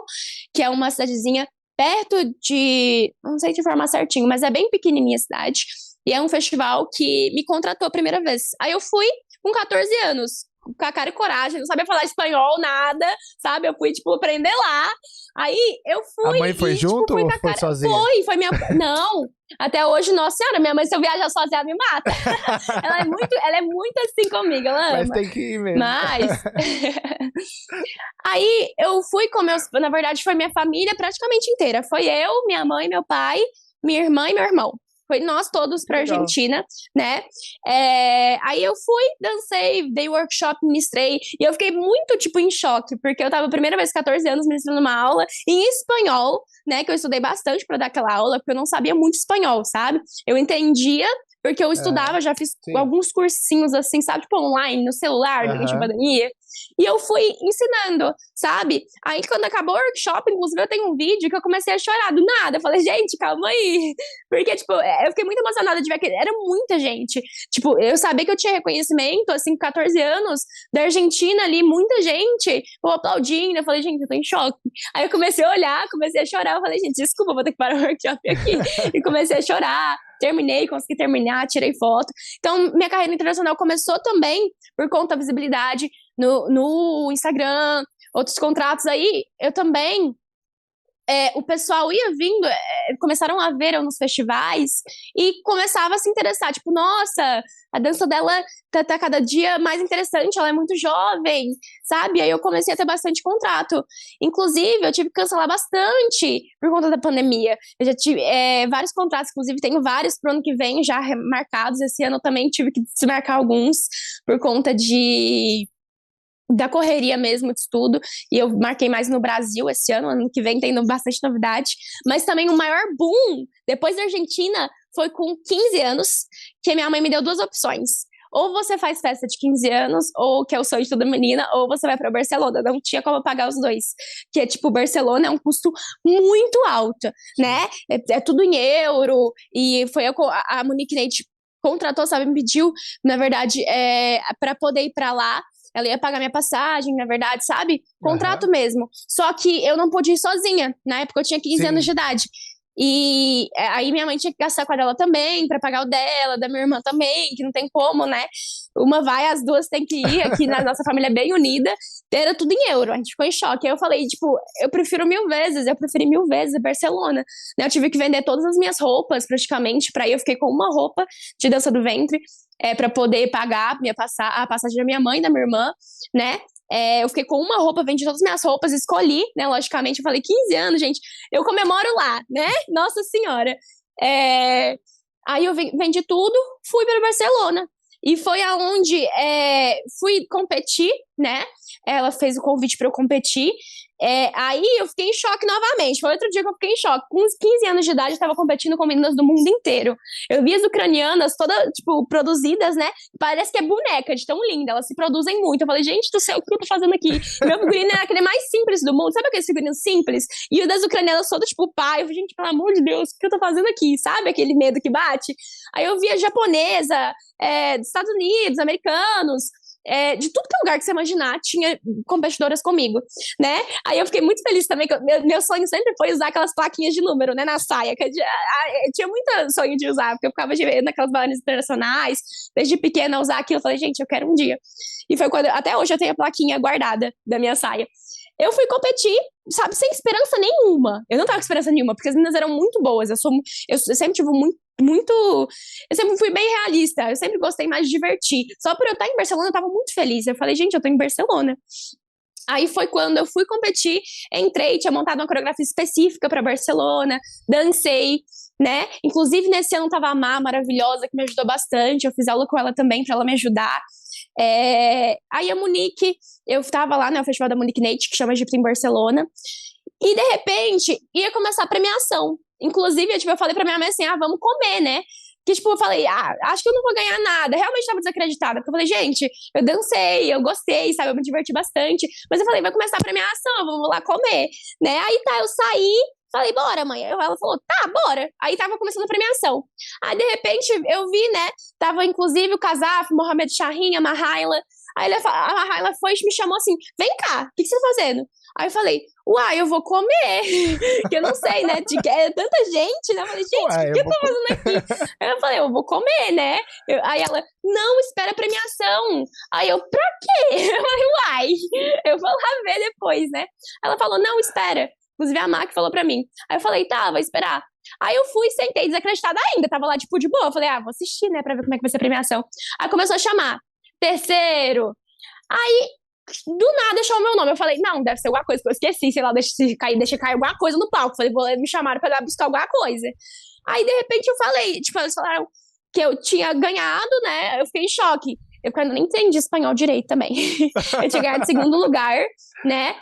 que é uma cidadezinha perto de... não sei te informar certinho, mas é bem pequenininha a cidade. E é um festival que me contratou a primeira vez. Aí eu fui com 14 anos, com a cara e coragem, não sabia falar espanhol, nada, sabe? Eu fui, tipo, aprender lá. Aí eu fui... A mãe foi junto ou foi sozinha? Foi minha... Não, até hoje, nossa senhora, minha mãe, se eu viajar sozinha, ela me mata. ela é muito assim comigo, ela ama. Mas tem que ir mesmo. Mas... Aí eu fui com meus... Na verdade, foi minha família praticamente inteira. Foi eu, minha mãe, meu pai, minha irmã e meu irmão. Foi nós todos pra Argentina, né? Aí eu fui, dancei, dei workshop, ministrei. E eu fiquei muito, tipo, em choque. Porque eu tava a primeira vez, 14 anos, ministrando uma aula em espanhol, né? Que eu estudei bastante pra dar aquela aula, porque eu não sabia muito espanhol, sabe? Eu entendia, porque eu estudava, já fiz alguns cursinhos, assim, sabe? Tipo, online, no celular, durante a pandemia. E eu fui ensinando, sabe? Aí, quando acabou o workshop, inclusive, eu tenho um vídeo que eu comecei a chorar do nada. Eu falei, gente, calma aí. Porque, tipo, eu fiquei muito emocionada de ver que era muita gente. Tipo, eu sabia que eu tinha reconhecimento, assim, com 14 anos, da Argentina ali, muita gente, eu aplaudindo. Eu falei, gente, eu tô em choque. Aí eu comecei a olhar, comecei a chorar. Eu falei, gente, desculpa, vou ter que parar o workshop aqui. E comecei a chorar. Terminei, consegui terminar, tirei foto. Então, minha carreira internacional começou também por conta da visibilidade no Instagram, outros contratos aí. Eu também... o pessoal ia vindo, começaram a ver eu nos festivais e começava a se interessar, tipo, nossa, a dança dela tá cada dia mais interessante, ela é muito jovem, sabe? Aí eu comecei a ter bastante contrato. Inclusive, eu tive que cancelar bastante por conta da pandemia. Eu já tive vários contratos, inclusive tenho vários pro ano que vem já marcados. Esse ano eu também tive que desmarcar alguns por conta da correria mesmo de estudo, e eu marquei mais no Brasil esse ano que vem tendo bastante novidade, mas também o maior boom, depois da Argentina, foi com 15 anos, que minha mãe me deu duas opções, ou você faz festa de 15 anos, ou que é o sonho de toda menina, ou você vai pra Barcelona, não tinha como pagar os dois, que é tipo, Barcelona é um custo muito alto, né, é tudo em euro, e foi a Monique Neite contratou, sabe, me pediu, na verdade, pra poder ir pra lá. Ela ia pagar minha passagem, na verdade, sabe? Contrato mesmo. Só que eu não pude ir sozinha. Na época eu tinha 15 anos de idade. E aí minha mãe tinha que gastar com a dela também, pra pagar o dela, da minha irmã também, que não tem como, né? Uma vai, as duas têm que ir. Aqui na nossa família é bem unida. Era tudo em euro, a gente ficou em choque. Aí eu falei, tipo, eu preferi mil vezes a Barcelona. Né? Eu tive que vender todas as minhas roupas, praticamente, pra ir. Eu fiquei com uma roupa de dança do ventre, pra poder pagar a passagem da minha mãe e da minha irmã, né? Eu fiquei com uma roupa, vendi todas as minhas roupas, escolhi, né? Logicamente, eu falei, 15 anos, gente, eu comemoro lá, né? Nossa Senhora. Aí eu vendi tudo, fui para Barcelona. E foi aonde fui competir, né? Ela fez o convite para eu competir. Aí eu fiquei em choque novamente. Foi outro dia que eu fiquei em choque. Com uns 15 anos de idade, eu tava competindo com meninas do mundo inteiro. Eu vi as ucranianas todas, tipo, produzidas, né? Parece que é boneca, de tão linda. Elas se produzem muito. Eu falei, gente do céu, o que eu tô fazendo aqui? Meu figurino era aquele mais simples do mundo. Sabe aquele figurino simples? E o das ucranianas todas, tipo, pai. Eu falei, gente, pelo amor de Deus, o que eu tô fazendo aqui? Sabe aquele medo que bate? Aí eu vi a japonesa, dos Estados Unidos, americanos, de tudo que é lugar que você imaginar, tinha competidoras comigo, né? Aí eu fiquei muito feliz também, que meu sonho sempre foi usar aquelas plaquinhas de número, né, na saia, que eu tinha muito sonho de usar, porque eu ficava naquelas bailarinas internacionais, desde pequena usar aquilo, eu falei, gente, eu quero um dia. E foi quando, até hoje eu tenho a plaquinha guardada da minha saia. Eu fui competir, sabe, sem esperança nenhuma. Eu não tava com esperança nenhuma, porque as meninas eram muito boas. Eu sempre tive eu sempre fui bem realista. Eu sempre gostei mais de divertir. Só por eu estar em Barcelona, eu tava muito feliz. Eu falei, gente, eu tô em Barcelona. Aí foi quando eu fui competir, entrei, tinha montado uma coreografia específica pra Barcelona, dancei, né? Inclusive, nesse ano tava a Má, maravilhosa, que me ajudou bastante. Eu fiz aula com ela também, pra ela me ajudar. Aí a Monique, eu tava lá, né, o Festival da Monique Neite, que chama Egipto em Barcelona. E, de repente, ia começar a premiação. Inclusive, eu falei pra minha mãe assim, vamos comer, né? Que, tipo, eu falei, acho que eu não vou ganhar nada. Realmente tava desacreditada. Porque eu falei, gente, eu dancei, eu gostei, sabe? Eu me diverti bastante. Mas eu falei, vai começar a premiação, vamos lá comer, né? Aí tá, eu saí, falei, bora, mãe. Ela falou, tá, bora. Aí tava começando a premiação. Aí, de repente, eu vi, né? Tava, inclusive, o Kazaf, Mohamed Shahin, a Mahaila. Aí a Mahaila foi e me chamou assim, vem cá, o que você tá fazendo? Aí eu falei, eu vou comer. Que eu não sei, né? É tanta gente, né? Eu falei, gente, o que eu tô fazendo aqui? Aí eu falei, eu vou comer, né? Aí ela, não, espera a premiação. Aí eu, pra quê? Eu falei, eu vou lá ver depois, né? Ela falou, não, espera. Inclusive a Mac falou pra mim. Aí eu falei, tá, vou esperar. Aí eu fui, sentei, desacreditada ainda. Tava lá, tipo, de boa. Eu falei, vou assistir, né? Pra ver como é que vai ser a premiação. Aí começou a chamar. Terceiro. Aí, do nada, chamou meu nome. Eu falei, não, deve ser alguma coisa que eu esqueci. Sei lá, deixa cair alguma coisa no palco. Falei, me chamaram pra buscar alguma coisa. Aí, de repente, eu falei, tipo, eles falaram que eu tinha ganhado, né? Eu fiquei em choque. Eu ainda nem entendi espanhol direito também. Eu tinha ganhado segundo lugar, né?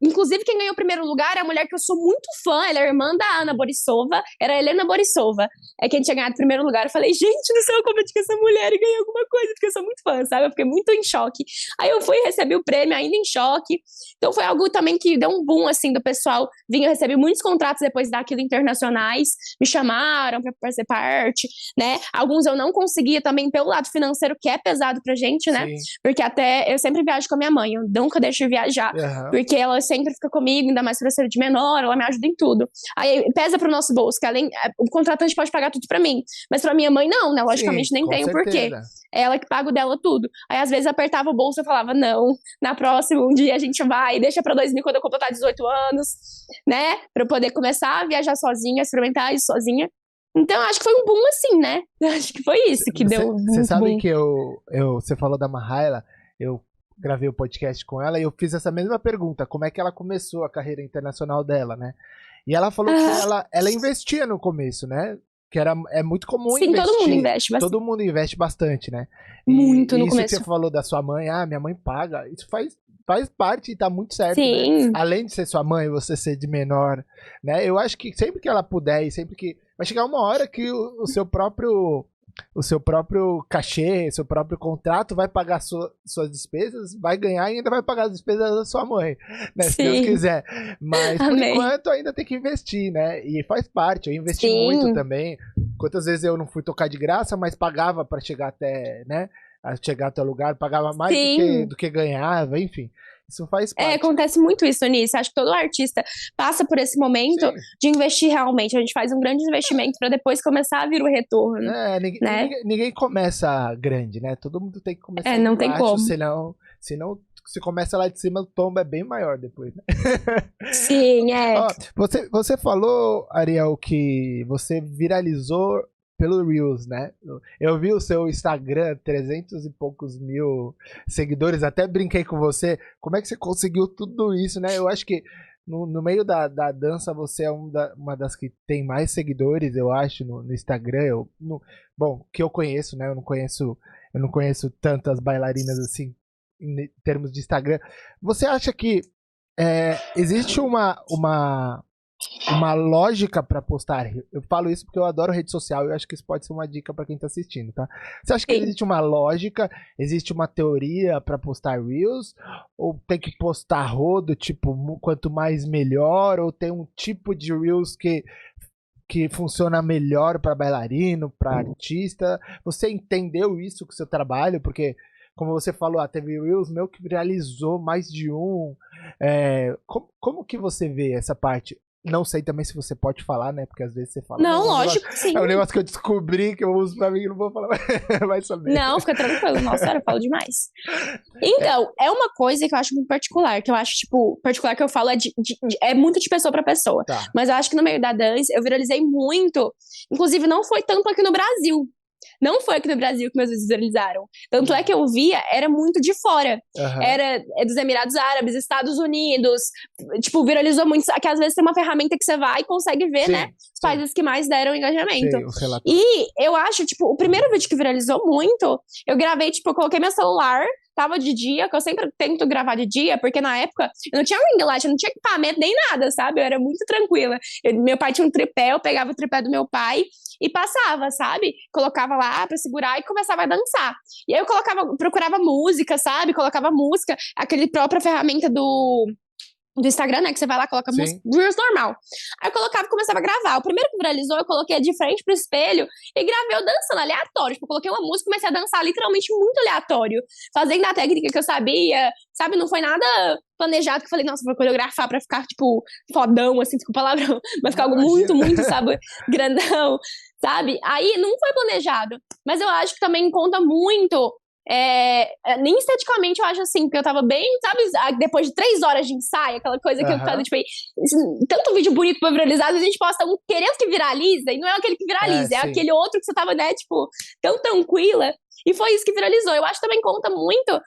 Inclusive, quem ganhou o primeiro lugar é a mulher que eu sou muito fã, ela é irmã da Ana Borisova, era a Helena Borisova, quem tinha ganhado o primeiro lugar. Eu falei, gente do céu, como eu tinha essa mulher e ganhei alguma coisa, porque eu sou muito fã, sabe? Eu fiquei muito em choque. Aí eu fui e recebi o prêmio, ainda em choque. Então foi algo também que deu um boom, assim, do pessoal. Eu recebi muitos contratos depois daquilo internacionais, me chamaram pra fazer parte, né? Alguns eu não conseguia também pelo lado financeiro, que é pesado pra gente, né? Sim. Porque até eu sempre viajo com a minha mãe, eu nunca deixo de viajar. Porque ela sempre fica comigo, ainda mais por eu ser de menor, ela me ajuda em tudo. Aí pesa pro nosso bolso, que além, o contratante pode pagar tudo pra mim, mas pra minha mãe não, né? Logicamente. Sim, nem tem o porquê. É ela que paga o dela tudo. Aí às vezes apertava o bolso e eu falava, não, na próxima, um dia a gente vai, deixa pra 2000 quando eu completar 18 anos, né? Pra eu poder começar a viajar sozinha, experimentar isso sozinha. Então, acho que foi um boom assim, né? Acho que foi isso que deu Você sabe boom. Que você falou da Mahaila, eu gravei o podcast com ela e eu fiz essa mesma pergunta, como é que ela começou a carreira internacional dela, né? E ela falou que ela investia no começo, né? Que é muito comum investir. Sim, todo mundo investe bastante. Todo mundo investe bastante, né? Muito no isso começo. Que você falou da sua mãe, minha mãe paga, isso faz parte e tá muito certo, sim. Né? Além de ser sua mãe, você ser de menor, né? Eu acho que sempre que ela puder e sempre que... Vai chegar uma hora que o seu próprio cachê, seu próprio contrato vai pagar suas despesas, vai ganhar e ainda vai pagar as despesas da sua mãe, né? Se Deus quiser. Mas, por enquanto, ainda tem que investir, né? E faz parte, eu investi muito também. Quantas vezes eu não fui tocar de graça, mas pagava para chegar até, né? Chegar até o lugar, pagava mais do que ganhava, enfim. Isso faz parte. Acontece muito isso, Nisso. Acho que todo artista passa por esse momento de investir realmente. A gente faz um grande investimento para depois começar a vir o retorno. Ninguém começa grande, né? Todo mundo tem que começar não de tem baixo, como. Senão se começa lá de cima, o tombo é bem maior depois, né? Sim, Ó, você falou, Ariel, que você viralizou pelo Reels, né? Eu vi o seu Instagram, 300 e poucos mil seguidores, até brinquei com você. Como é que você conseguiu tudo isso, né? Eu acho que no meio da dança você é uma das que tem mais seguidores, eu acho, no Instagram. Bom, que eu conheço, né? Eu não conheço tantas bailarinas assim, em termos de Instagram. Você acha que existe uma lógica para postar? Eu falo isso porque eu adoro rede social e eu acho que isso pode ser uma dica para quem tá assistindo, tá? Você acha que existe uma lógica, existe uma teoria para postar Reels? Ou tem que postar rodo, tipo, quanto mais melhor? Ou tem um tipo de Reels que funciona melhor para bailarino, para artista? Você entendeu isso com o seu trabalho? Porque, como você falou, teve Reels meu que viralizou mais de um. Como que você vê essa parte? Não sei também se você pode falar, né? Porque às vezes você fala... Não, lógico que sim. É um negócio que eu descobri, que eu uso pra mim, que não vou falar, vai saber. Não, fica tranquilo. Nossa, eu falo demais. Então, é uma coisa que eu acho muito particular, que eu acho, tipo, particular que eu falo é muito de pessoa pra pessoa. Tá. Mas eu acho que no meio da dança, eu viralizei muito. Inclusive, não foi tanto aqui no Brasil. Não foi aqui no Brasil que meus vídeos viralizaram. Tanto é que eu via, era muito de fora. Uhum. Era dos Emirados Árabes, Estados Unidos. Tipo, viralizou muito. Que às vezes tem uma ferramenta que você vai e consegue ver, né? Os países que mais deram engajamento. E eu acho, tipo, o primeiro vídeo que viralizou muito, eu gravei, tipo, eu coloquei meu celular tava de dia, que eu sempre tento gravar de dia, porque na época eu não tinha ring light, eu não tinha equipamento nem nada, sabe? Eu era muito tranquila. Meu pai tinha um tripé, eu pegava o tripé do meu pai e passava, sabe? Colocava lá pra segurar e começava a dançar. E aí eu procurava música, sabe? Colocava música, aquele própria ferramenta do Instagram, né? Que você vai lá, coloca música, Reels normal. Aí eu colocava e começava a gravar. O primeiro que viralizou, eu coloquei de frente pro espelho e gravei eu dançando aleatório. Tipo, eu coloquei uma música e comecei a dançar literalmente muito aleatório. Fazendo a técnica que eu sabia, sabe? Não foi nada planejado que eu falei, nossa, vou coreografar pra ficar, tipo, fodão, assim, desculpa o palavrão. Mas ficar algo muito, muito, sabe? Grandão, sabe? Aí não foi planejado. Mas eu acho que também conta muito. Nem esteticamente eu acho assim, porque eu tava bem, sabe, depois de 3 horas de ensaio, aquela coisa que eu falo, tipo, tanto vídeo bonito pra viralizar, às vezes a gente posta um querendo que viraliza, e não é aquele que viraliza, é aquele outro que você tava, né, tipo, tão tranquila, e foi isso que viralizou. Eu acho que também conta muito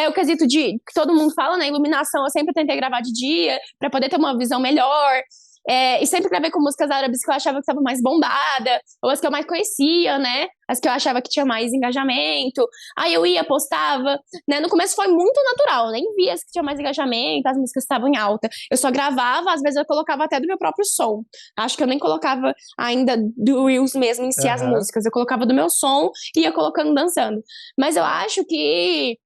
o quesito de, que todo mundo fala, né, iluminação, eu sempre tentei gravar de dia, pra poder ter uma visão melhor. E sempre gravei com músicas árabes que eu achava que estavam mais bombada, ou as que eu mais conhecia, né? As que eu achava que tinha mais engajamento. Aí eu ia, postava, né? No começo foi muito natural, nem via as que tinham mais engajamento, as músicas estavam em alta. Eu só gravava, às vezes eu colocava até do meu próprio som. Acho que eu nem colocava ainda do Reels mesmo em si as músicas. Eu colocava do meu som e ia colocando dançando. Mas eu acho que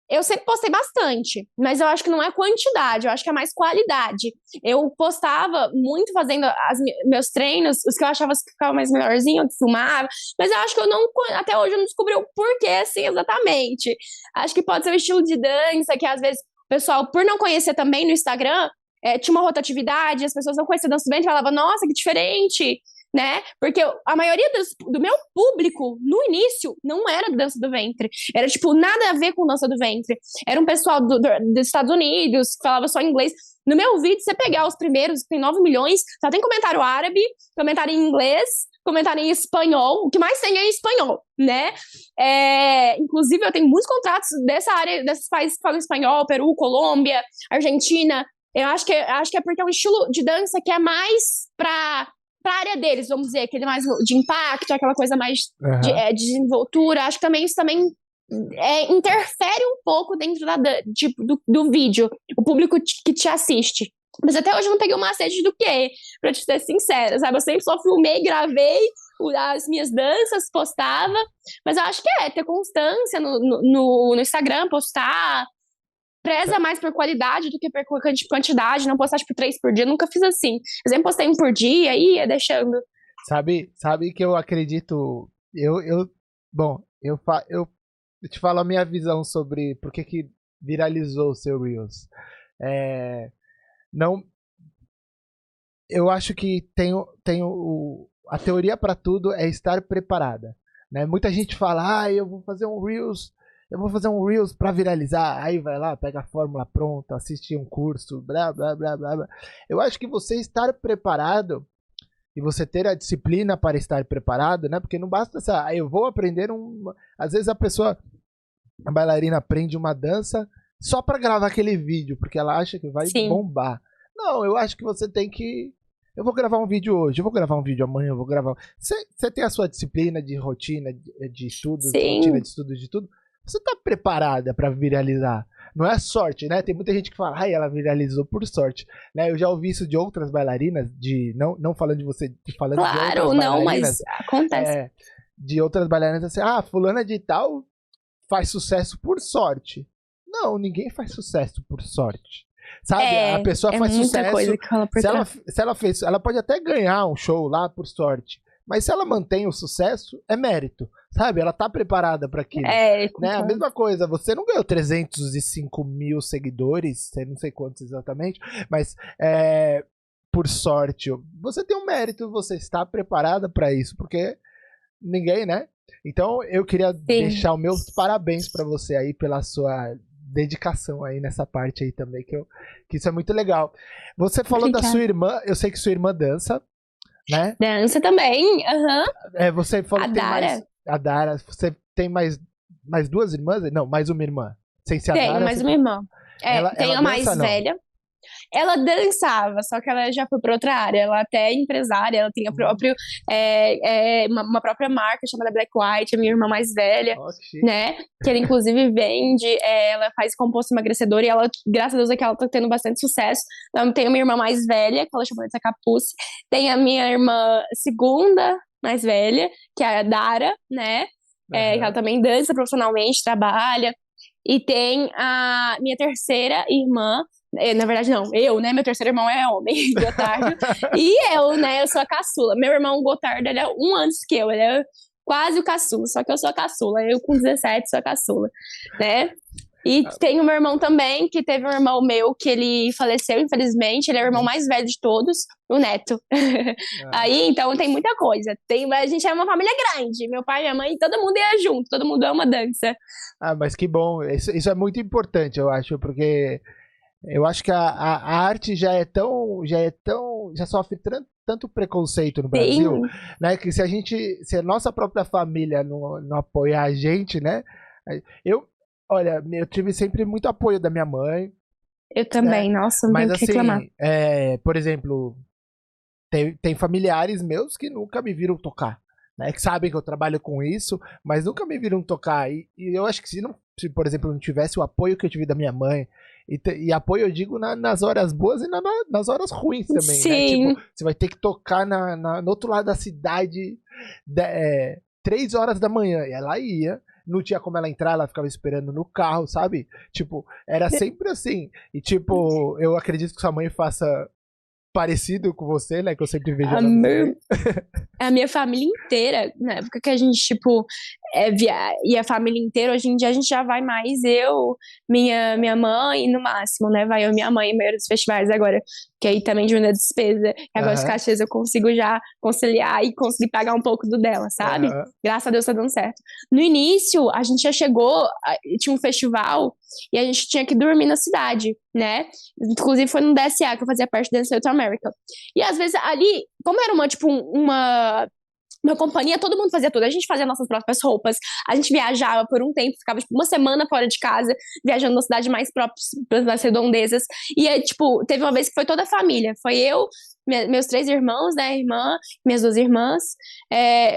eu sempre postei bastante, mas eu acho que não é quantidade, eu acho que é mais qualidade. Eu postava muito fazendo meus treinos, os que eu achava que ficavam mais melhorzinho, eu filmava, mas eu acho que até hoje eu não descobri o porquê, assim, exatamente. Acho que pode ser o estilo de dança, que às vezes o pessoal, por não conhecer também no Instagram, tinha uma rotatividade, as pessoas não conheciam dança do ventre e falavam, nossa, que diferente, né? Porque a maioria do meu público, no início, não era dança do ventre. Era, tipo, nada a ver com dança do ventre. Era um pessoal dos Estados Unidos, que falava só inglês. No meu vídeo, você pegar os primeiros, que tem 9 milhões, só tem comentário árabe, comentário em inglês, comentário em espanhol. O que mais tem é em espanhol, né? Inclusive, eu tenho muitos contratos dessa área, desses países que falam espanhol, Peru, Colômbia, Argentina. Eu acho que é porque é um estilo de dança que é mais pra área deles, vamos dizer, aquele mais de impacto, aquela coisa mais de desenvoltura. Acho que também isso também interfere um pouco dentro do vídeo, o público que te assiste. Mas até hoje eu não peguei o macete do quê, pra te ser sincera, sabe? Eu sempre só filmei, gravei as minhas danças, postava, mas eu acho que ter constância no Instagram, postar, preza mais por qualidade do que por quantidade, não postar, tipo, 3 por dia, eu nunca fiz assim. Eu sempre postei 1 por dia e ia deixando. Sabe que eu acredito, bom, eu te falo a minha visão sobre por que viralizou o seu Reels. Não, eu acho que a teoria para tudo é estar preparada, né? Muita gente fala, eu vou fazer um Reels pra viralizar. Aí vai lá, pega a fórmula pronta, assiste um curso, blá, blá, blá, blá, blá. Eu acho que você estar preparado e você ter a disciplina para estar preparado, né? Porque não basta eu vou aprender Às vezes a bailarina aprende uma dança só pra gravar aquele vídeo, porque ela acha que vai bombar. Não, eu acho que você tem que... Eu vou gravar um vídeo hoje, eu vou gravar um vídeo amanhã, eu vou gravar... Você tem a sua disciplina de rotina de estudos, rotina de estudos de tudo. Você tá preparada pra viralizar. Não é sorte, né? Tem muita gente que fala, ela viralizou por sorte. Né? Eu já ouvi isso de outras bailarinas, não falando de você, falando de outras bailarinas. Claro, não, mas acontece. De outras bailarinas assim, fulana de tal faz sucesso por sorte. Não, ninguém faz sucesso por sorte. Sabe? A pessoa faz sucesso. Coisa que rola por se ela fez, ela pode até ganhar um show lá por sorte. Mas se ela mantém o sucesso, é mérito, sabe? Ela tá preparada para aquilo. Né? A mesma coisa, você não ganhou 305 mil seguidores, não sei quantos exatamente, mas por sorte. Você tem um mérito, você está preparada para isso, porque ninguém, né? Então eu queria deixar os meus parabéns para você aí pela sua dedicação aí nessa parte aí também, que isso é muito legal. Você falou da sua irmã, eu sei que sua irmã dança, né? Dança também, você falou que tem mais... A Dara, você tem mais 2 irmãs? Não, mais uma irmã. Sem ser a Dara. Tenho mais uma irmã. Tenho a mais velha. Ela dançava, só que ela já foi pra outra área. Ela até é empresária, ela tem a próprio, uma própria marca chamada Black White, a minha irmã mais velha, né? Que ela, inclusive, vende, ela faz composto emagrecedor e ela, graças a Deus, é que ela tá tendo bastante sucesso. Então, tem a minha irmã mais velha, que ela chama de Capuz. Tem a minha irmã segunda mais velha, que é a Dara, né? Que ela também dança profissionalmente, trabalha. E tem a minha terceira irmã, na verdade não, eu, né, meu terceiro irmão é homem, Gotardo, e eu, né, eu sou a caçula. Meu irmão Gotardo, ele é um antes que eu, ele é quase o caçula, só que eu sou a caçula, eu com 17 sou a caçula, né. E tem o meu irmão também, que teve um irmão meu que ele faleceu, infelizmente, ele é o irmão mais velho de todos, o Neto. Aí, então, tem muita coisa. A gente é uma família grande, meu pai, minha mãe, todo mundo ia junto, todo mundo ama dança. Mas que bom, isso é muito importante, eu acho, porque eu acho que a arte já sofre tanto preconceito no Brasil, né, que se a nossa própria família não apoiar a gente, né, Olha, eu tive sempre muito apoio da minha mãe. Eu também, né? Nossa, não tenho o que reclamar. Por exemplo, tem familiares meus que nunca me viram tocar, né? Que sabem que eu trabalho com isso, mas nunca me viram tocar. E eu acho que se, por exemplo, não tivesse o apoio que eu tive da minha mãe, e apoio eu digo nas horas boas e nas horas ruins também, Sim. né? Tipo, você vai ter que tocar no outro lado da cidade 3 horas da manhã, e ela ia. Não tinha como ela entrar, ela ficava esperando no carro, sabe? Tipo, era sempre assim. E, tipo, eu acredito que sua mãe faça parecido com você, né? Que eu sempre vejo a minha família inteira, na época que a gente, tipo, e a família inteira, hoje em dia a gente já vai mais eu, minha mãe, no máximo, né? Vai eu e minha mãe em maioria dos festivais agora, que aí também diminui a despesa, que agora os cachês eu consigo já conciliar e conseguir pagar um pouco do dela, sabe? Graças a Deus tá dando certo. No início, a gente já chegou, tinha um festival e a gente tinha que dormir na cidade, né? Inclusive foi no DSA, que eu fazia parte da Dance to America. E às vezes ali, como era uma companhia, todo mundo fazia tudo. A gente fazia nossas próprias roupas, a gente viajava por um tempo, ficava tipo uma semana fora de casa, viajando na cidade mais próxima das redondezas. E aí, tipo, teve uma vez que foi toda a família. Foi eu, meus 3 irmãos, né, irmã, minhas 2 irmãs,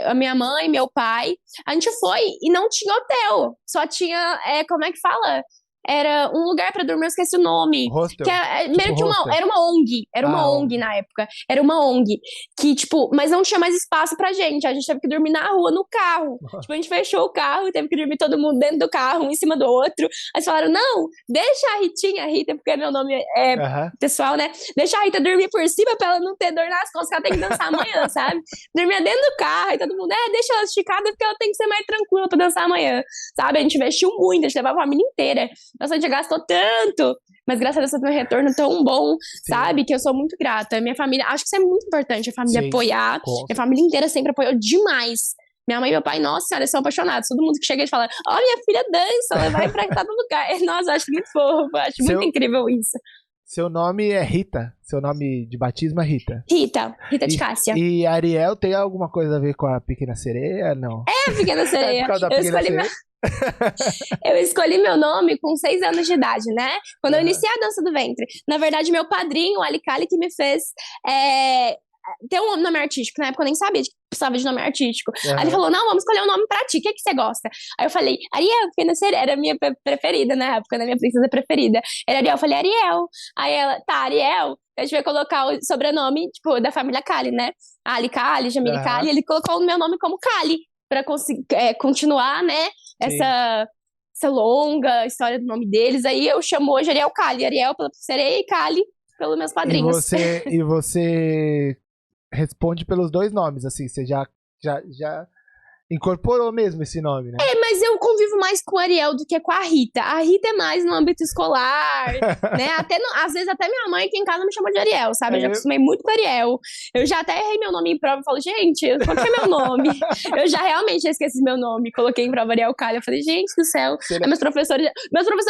a minha mãe, meu pai. A gente foi e não tinha hotel, só tinha, como é que fala? Era um lugar pra dormir, eu esqueci o nome. Hostel. Que era uma ONG. Era uma ONG na época. Era uma ONG. Que, tipo, mas não tinha mais espaço pra gente. A gente teve que dormir na rua, no carro. Tipo, a gente fechou o carro e teve que dormir todo mundo dentro do carro, um em cima do outro. Aí falaram, não, deixa a Rita, porque meu nome é pessoal, né? Deixa a Rita dormir por cima pra ela não ter dor nas costas, que ela tem que dançar amanhã, sabe? Dormia dentro do carro e todo mundo, deixa ela esticada porque ela tem que ser mais tranquila pra dançar amanhã, sabe? A gente investiu muito, a gente levava a família inteira. Nossa, a gente gastou tanto, mas graças a Deus eu tenho um retorno tão bom, sabe? Que eu sou muito grata. Minha família, acho que isso é muito importante, a família apoiar. Minha família inteira sempre apoiou demais. Minha mãe e meu pai, nossa senhora, eles são apaixonados. Todo mundo que chega e fala, minha filha dança, ela vai pra todo lugar. Nossa, eu acho muito fofo, acho muito incrível isso. Seu nome é Rita? Seu nome de batismo é Rita? Rita de Cássia. E Ariel tem alguma coisa a ver com a Pequena Sereia? Não. É a Pequena Sereia. É por causa da Pequena Sereia. Eu escolhi meu nome com 6 anos de idade, né? Quando eu iniciei a dança do ventre. Na verdade, meu padrinho, o Alicali, que me fez ter um nome artístico. Na época eu nem sabia que precisava de nome artístico. Aí ele falou, não, vamos escolher um nome pra ti, o que você gosta? Aí eu falei, Ariel, Pequena Sereia, era a minha preferida na época, né? Minha princesa preferida. Era Ariel, eu falei, Ariel. Aí ela, tá, Ariel, a gente vai colocar o sobrenome, tipo, da família Kali, né? Ali Kali, Jamile Kali, ele colocou o meu nome como Kali, pra continuar, né? Essa longa história do nome deles. Aí eu chamo hoje Ariel Kali. Ariel pela sereia e Kali pelos meus padrinhos. E você responde pelos 2 nomes, assim, você já incorporou mesmo esse nome, né? Mas eu convivo mais com a Ariel do que com a Rita. A Rita é mais no âmbito escolar, né? Às vezes até minha mãe aqui em casa me chama de Ariel, sabe? Eu já acostumei muito com a Ariel. Eu já até errei meu nome em prova e falo, gente, qual que é meu nome? Eu já realmente esqueci meu nome. Coloquei em prova Ariel Kali. Eu falei, gente do céu. Meus professores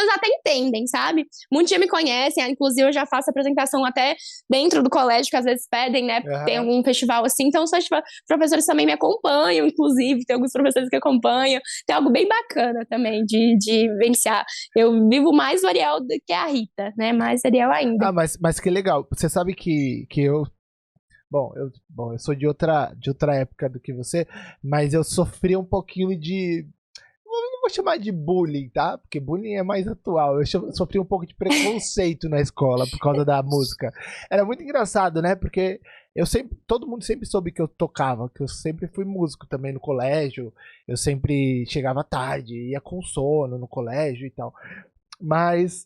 até entendem, sabe? Muitos já me conhecem. Inclusive, eu já faço apresentação até dentro do colégio, que às vezes pedem, né? Tem algum festival assim. Então, os professores também me acompanham, inclusive. tem alguns professores que acompanham. Tem algo bem bacana também de vivenciar. Eu vivo mais o Ariel do que a Rita, né? Mais Ariel ainda. Mas que legal. Você sabe que eu... Bom, eu sou de outra época do que você, mas eu sofri um pouquinho de... Não vou chamar de bullying, tá? Porque bullying é mais atual. Eu sofri um pouco de preconceito na escola por causa da música. Era muito engraçado, né? Porque todo mundo sempre soube que eu tocava, que eu sempre fui músico também no colégio. Eu sempre chegava tarde, ia com sono no colégio e tal. Mas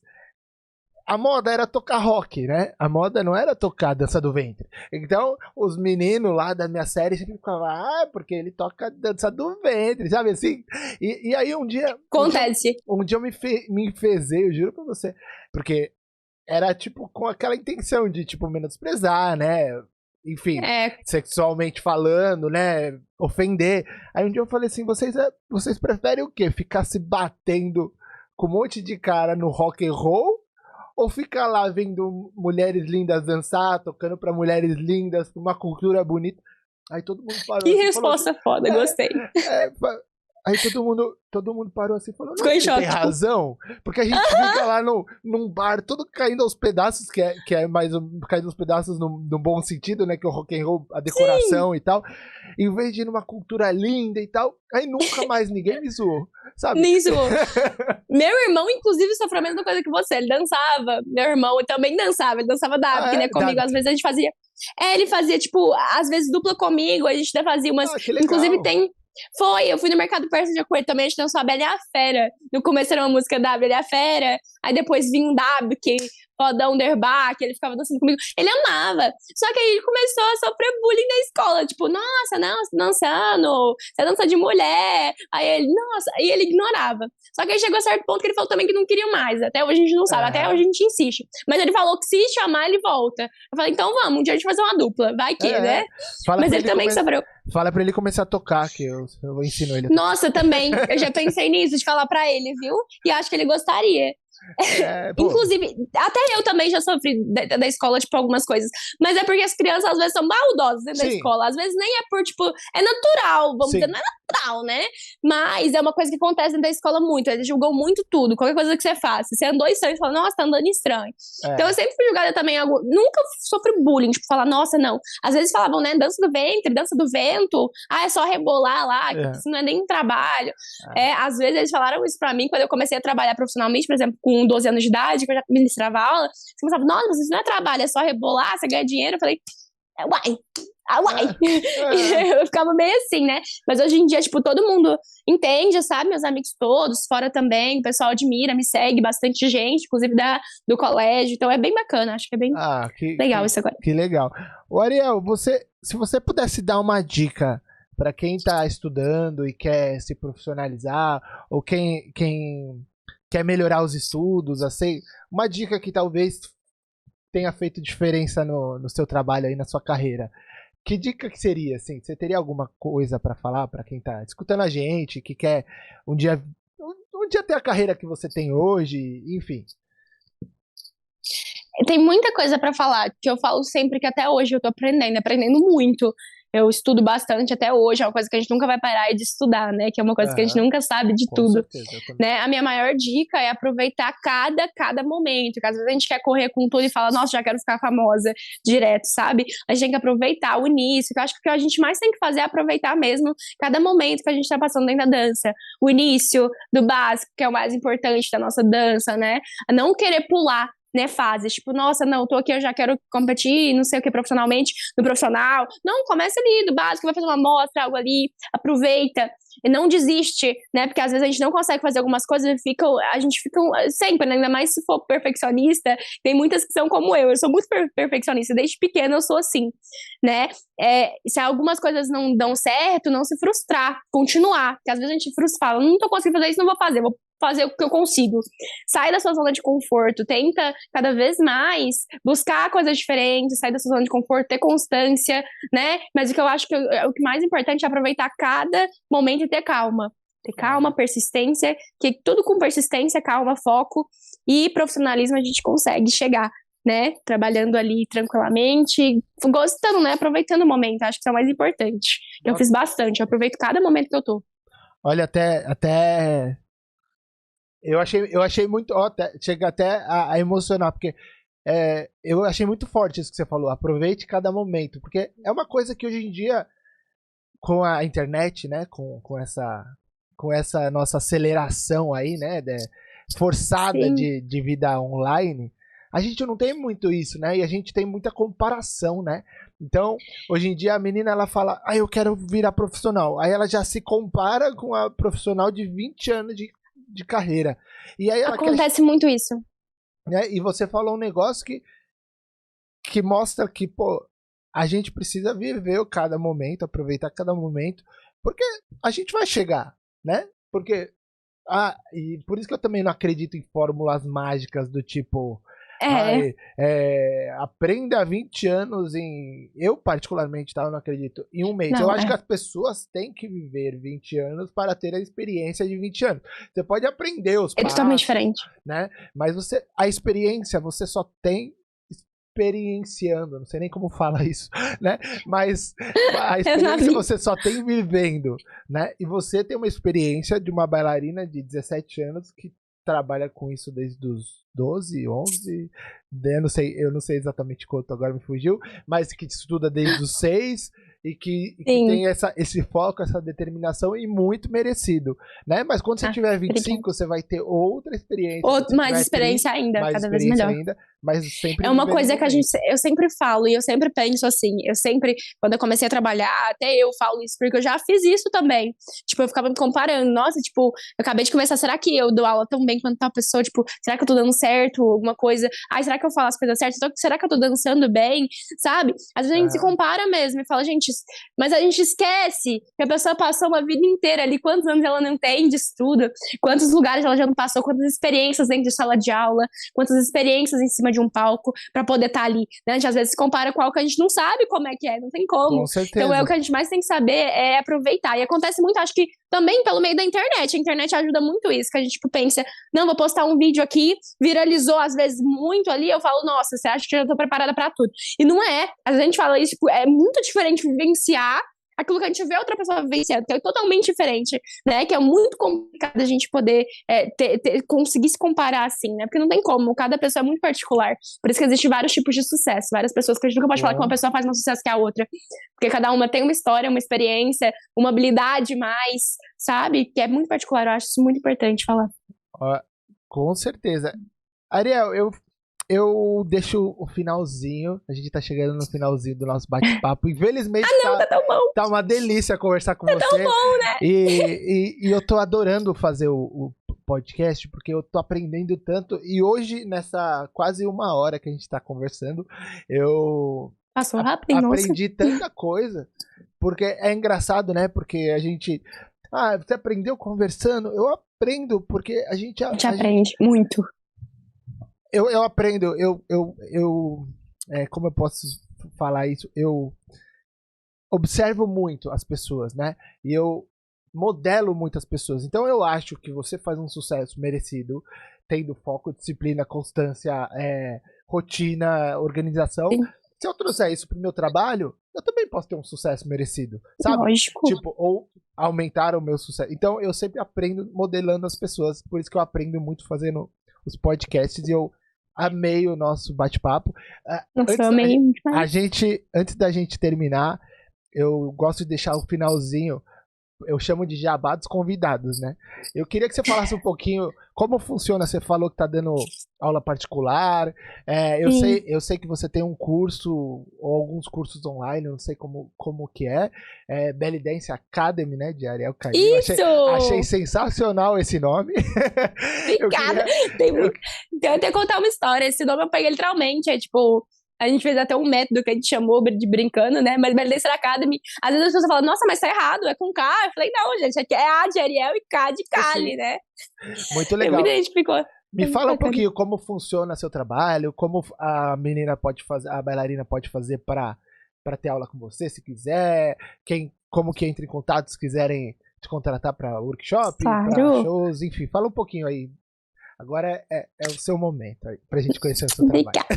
a moda era tocar rock, né? A moda não era tocar dança do ventre. Então, os meninos lá da minha série sempre ficavam, porque ele toca dança do ventre, sabe assim? E aí um dia... Acontece. Um dia eu me enfezei, eu juro pra você. Porque era, tipo, com aquela intenção de, tipo, menosprezar, né? Enfim, sexualmente falando, né? Ofender. Aí um dia eu falei assim, vocês preferem o quê? Ficar se batendo com um monte de cara no rock and roll? Ou ficar lá vendo mulheres lindas dançar, tocando pra mulheres lindas, uma cultura bonita? Aí todo mundo parou. Que resposta assim, foda, gostei. Aí todo mundo parou assim e falou, não, tem razão, porque a gente fica lá num bar, tudo caindo aos pedaços, que é mais caindo aos pedaços no bom sentido, né, que é o rock and roll, a decoração Sim. e tal, em vez de ir numa cultura linda e tal, aí nunca mais ninguém me zoou, sabe? Nem zoou. Meu irmão, inclusive, sofreu a mesma coisa que você, ele dançava, meu irmão também dançava, ele dançava Dabke, né, comigo, às vezes a gente fazia, ele fazia, tipo, às vezes dupla comigo, a gente até fazia umas, inclusive eu fui no Mercado Persa com ele também, a gente dançou a Bela e a Fera. No começo era uma música da Bela e a Fera, aí depois vinha um Dabke, fodão Derbach, ele ficava dançando comigo. Ele amava. Só que aí ele começou a sofrer bullying na escola. Tipo, nossa, não, você tá dançando, você dança de mulher. Aí ele, nossa, e ele ignorava. Só que aí chegou a certo ponto que ele falou também que não queria mais. Até hoje a gente não sabe, até hoje a gente insiste. Mas ele falou que se chamar, ele volta. Eu falei, então vamos, um dia a gente vai fazer uma dupla, vai que, né? Mas ele também sofreu. Fala pra ele começar a tocar, que eu ensino ele. Nossa, também. Eu já pensei nisso, de falar pra ele, viu? E acho que ele gostaria. Inclusive, até eu também já sofri da escola, tipo, algumas coisas. Mas é porque as crianças, às vezes, são maldosas dentro da escola. Às vezes nem é por, tipo, é natural, vamos dizer, não é natural, né? Mas é uma coisa que acontece dentro da escola muito. Eles julgam muito tudo, qualquer coisa que você faça. Você andou estranho, você fala, nossa, tá andando estranho. Então eu sempre fui julgada também, nunca sofri bullying, tipo, falar, nossa, não. Às vezes falavam, né, dança do ventre, dança do vento, é só rebolar lá, que isso não é nem um trabalho. Às vezes eles falaram isso pra mim quando eu comecei a trabalhar profissionalmente, por exemplo, com 12 anos de idade, que eu já ministrava aula, você pensava, nossa, mas isso não é trabalho, é só rebolar, você ganha dinheiro. Eu falei, uai. Eu ficava meio assim, né? Mas hoje em dia, tipo, todo mundo entende, sabe? Meus amigos todos, fora também, o pessoal admira, me segue, bastante gente, inclusive do colégio, então é bem bacana, acho que é bem legal isso agora. Que legal. Ô Ariel, se você pudesse dar uma dica para quem tá estudando e quer se profissionalizar, ou quem quer melhorar os estudos, assim, uma dica que talvez tenha feito diferença no seu trabalho aí, na sua carreira. Que dica que seria, assim? Você teria alguma coisa para falar para quem tá escutando a gente, que quer um dia ter a carreira que você tem hoje, enfim? Tem muita coisa para falar, que eu falo sempre que até hoje eu tô aprendendo muito. Eu estudo bastante até hoje, é uma coisa que a gente nunca vai parar de estudar, né? Que é uma coisa que a gente nunca sabe de tudo. Certeza, né? A minha maior dica é aproveitar cada momento. Porque às vezes a gente quer correr com tudo e fala, nossa, já quero ficar famosa direto, sabe? A gente tem que aproveitar o início, que eu acho que o que a gente mais tem que fazer é aproveitar mesmo cada momento que a gente tá passando dentro da dança. O início do básico, que é o mais importante da nossa dança, né? A não querer pular, né, fases, tipo, nossa, não, tô aqui, eu já quero competir, não sei o que, profissionalmente, no profissional. Não, começa ali do básico, vai fazer uma amostra, algo ali, aproveita e não desiste, né, porque às vezes a gente não consegue fazer algumas coisas e a gente fica sempre, né? Ainda mais se for perfeccionista, tem muitas que são como eu sou muito perfeccionista, desde pequena eu sou assim, né, se algumas coisas não dão certo, não se frustrar, continuar, porque às vezes a gente frustra, fala, não tô conseguindo fazer isso, não vou fazer o que eu consigo. Sai da sua zona de conforto, tenta cada vez mais buscar coisas diferentes, sair da sua zona de conforto, ter constância, né? Mas o que eu acho que o que mais importante é aproveitar cada momento e ter calma. Ter calma, persistência, que tudo com persistência, calma, foco e profissionalismo a gente consegue chegar né? Trabalhando ali tranquilamente, gostando, né? Aproveitando o momento, acho que isso é o mais importante. Eu fiz bastante, eu aproveito cada momento que eu tô. Olha, até eu achei muito, ó, chega até a emocionar, porque eu achei muito forte isso que você falou, aproveite cada momento, porque é uma coisa que hoje em dia, com a internet, né, com essa nossa aceleração aí, né, forçada Sim. de vida online, a gente não tem muito isso, né, e a gente tem muita comparação, né, então, hoje em dia a menina, ela fala, eu quero virar profissional, aí ela já se compara com a profissional de 20 anos de carreira, e aí ela Acontece muito isso. né, e você falou um negócio que mostra que, pô, a gente precisa viver cada momento, aproveitar cada momento, porque a gente vai chegar, né? Porque e por isso que eu também não acredito em fórmulas mágicas do tipo, aprenda 20 anos em, eu particularmente, tá, eu não acredito em um mês. Não, eu acho que as pessoas têm que viver 20 anos para ter a experiência de 20 anos. Você pode aprender os passos, totalmente diferente, né? Mas a experiência você só tem experienciando, não sei nem como fala isso, né? Mas a experiência você só tem vivendo, né? E você tem uma experiência de uma bailarina de 17 anos que trabalha com isso desde os 12, 11, eu não sei exatamente quanto, agora me fugiu, mas que estuda desde os 6 e que tem esse foco, essa determinação e muito merecido, né? Mas quando você tiver 25, você vai ter outra experiência. Mais experiência ainda, mais cada experiência vez melhor. ainda, mas sempre é uma coisa que eu sempre falo e eu sempre penso assim, quando eu comecei a trabalhar, até eu falo isso, porque eu já fiz isso também. Tipo, eu ficava me comparando, nossa, tipo, eu acabei de começar, será que eu dou aula tão bem quanto tal pessoa? Tipo, será que eu tô dando certo? Alguma coisa? Será que eu falo as coisas certas? Será que eu tô dançando bem? Sabe? Às vezes a gente se compara mesmo e fala, gente, mas a gente esquece que a pessoa passou uma vida inteira ali, quantos anos ela não tem de estudo, quantos lugares ela já não passou, quantas experiências dentro de sala de aula, quantas experiências em cima de um palco pra poder estar ali, né? A gente às vezes se compara com algo que a gente não sabe como é que é, não tem como. Com certeza. Então o que a gente mais tem que saber é aproveitar. E acontece muito, acho que também pelo meio da internet. A internet ajuda muito isso, que a gente tipo, pensa, não, vou postar um vídeo aqui, viralizou às vezes muito ali, eu falo, nossa, você acha que eu já tô preparada pra tudo? E não é. Às vezes a gente fala isso, tipo, é muito diferente vivenciar aquilo que a gente vê outra pessoa vivenciando, que é totalmente diferente, né? Que é muito complicado a gente poder conseguir se comparar assim, né? Porque não tem como, cada pessoa é muito particular. Por isso que existem vários tipos de sucesso, várias pessoas que a gente nunca pode falar que uma pessoa faz mais sucesso que a outra. Porque cada uma tem uma história, uma experiência, uma habilidade mais, sabe? Que é muito particular, eu acho isso muito importante falar. Com certeza. Ariel, eu deixo o finalzinho. A gente tá chegando no finalzinho do nosso bate-papo. Infelizmente, tá tão bom. Tá uma delícia conversar com você. Tá tão bom, né? E eu tô adorando fazer o podcast, porque eu tô aprendendo tanto. E hoje, nessa quase uma hora que a gente tá conversando, eu passou rápido, aprendi tanta coisa. Porque é engraçado, né? Porque a gente... você aprendeu conversando? Eu aprendo, porque a gente aprende muito. Eu aprendo, como eu posso falar isso? Eu observo muito as pessoas, né? E eu modelo muitas pessoas. Então eu acho que você faz um sucesso merecido, tendo foco, disciplina, constância, rotina, organização. Sim. Se eu trouxer isso pro meu trabalho, eu também posso ter um sucesso merecido, sabe? Lógico. Tipo, ou aumentar o meu sucesso. Então eu sempre aprendo modelando as pessoas, por isso que eu aprendo muito fazendo os podcasts e eu amei o nosso bate-papo. Nossa, eu amei antes da gente terminar, eu gosto de deixar o finalzinho, eu chamo de jabá dos convidados, né? Eu queria que você falasse um pouquinho como funciona. Você falou que tá dando aula particular. Eu sei que você tem um curso, ou alguns cursos online, não sei como que é. Belly Dance Academy, né? De Ariel Caim. Isso! Achei sensacional esse nome. Obrigada. Eu tenho que contar uma história. Esse nome eu peguei literalmente. A gente fez até um método que a gente chamou de brincando, né? Mas Belly Dance Academy, às vezes as pessoas falam, nossa, mas tá errado, é com K. Eu falei, não, gente, aqui é A de Ariel e K de Kali, né? Muito legal. Muita gente ficou. Me fala um pouquinho como funciona seu trabalho, como a menina pode fazer, a bailarina pode fazer para ter aula com você, se quiser, como que entra em contato se quiserem te contratar para workshop, claro. para shows, enfim, fala um pouquinho aí Agora é o seu momento aí, pra gente conhecer o seu trabalho. Obrigada.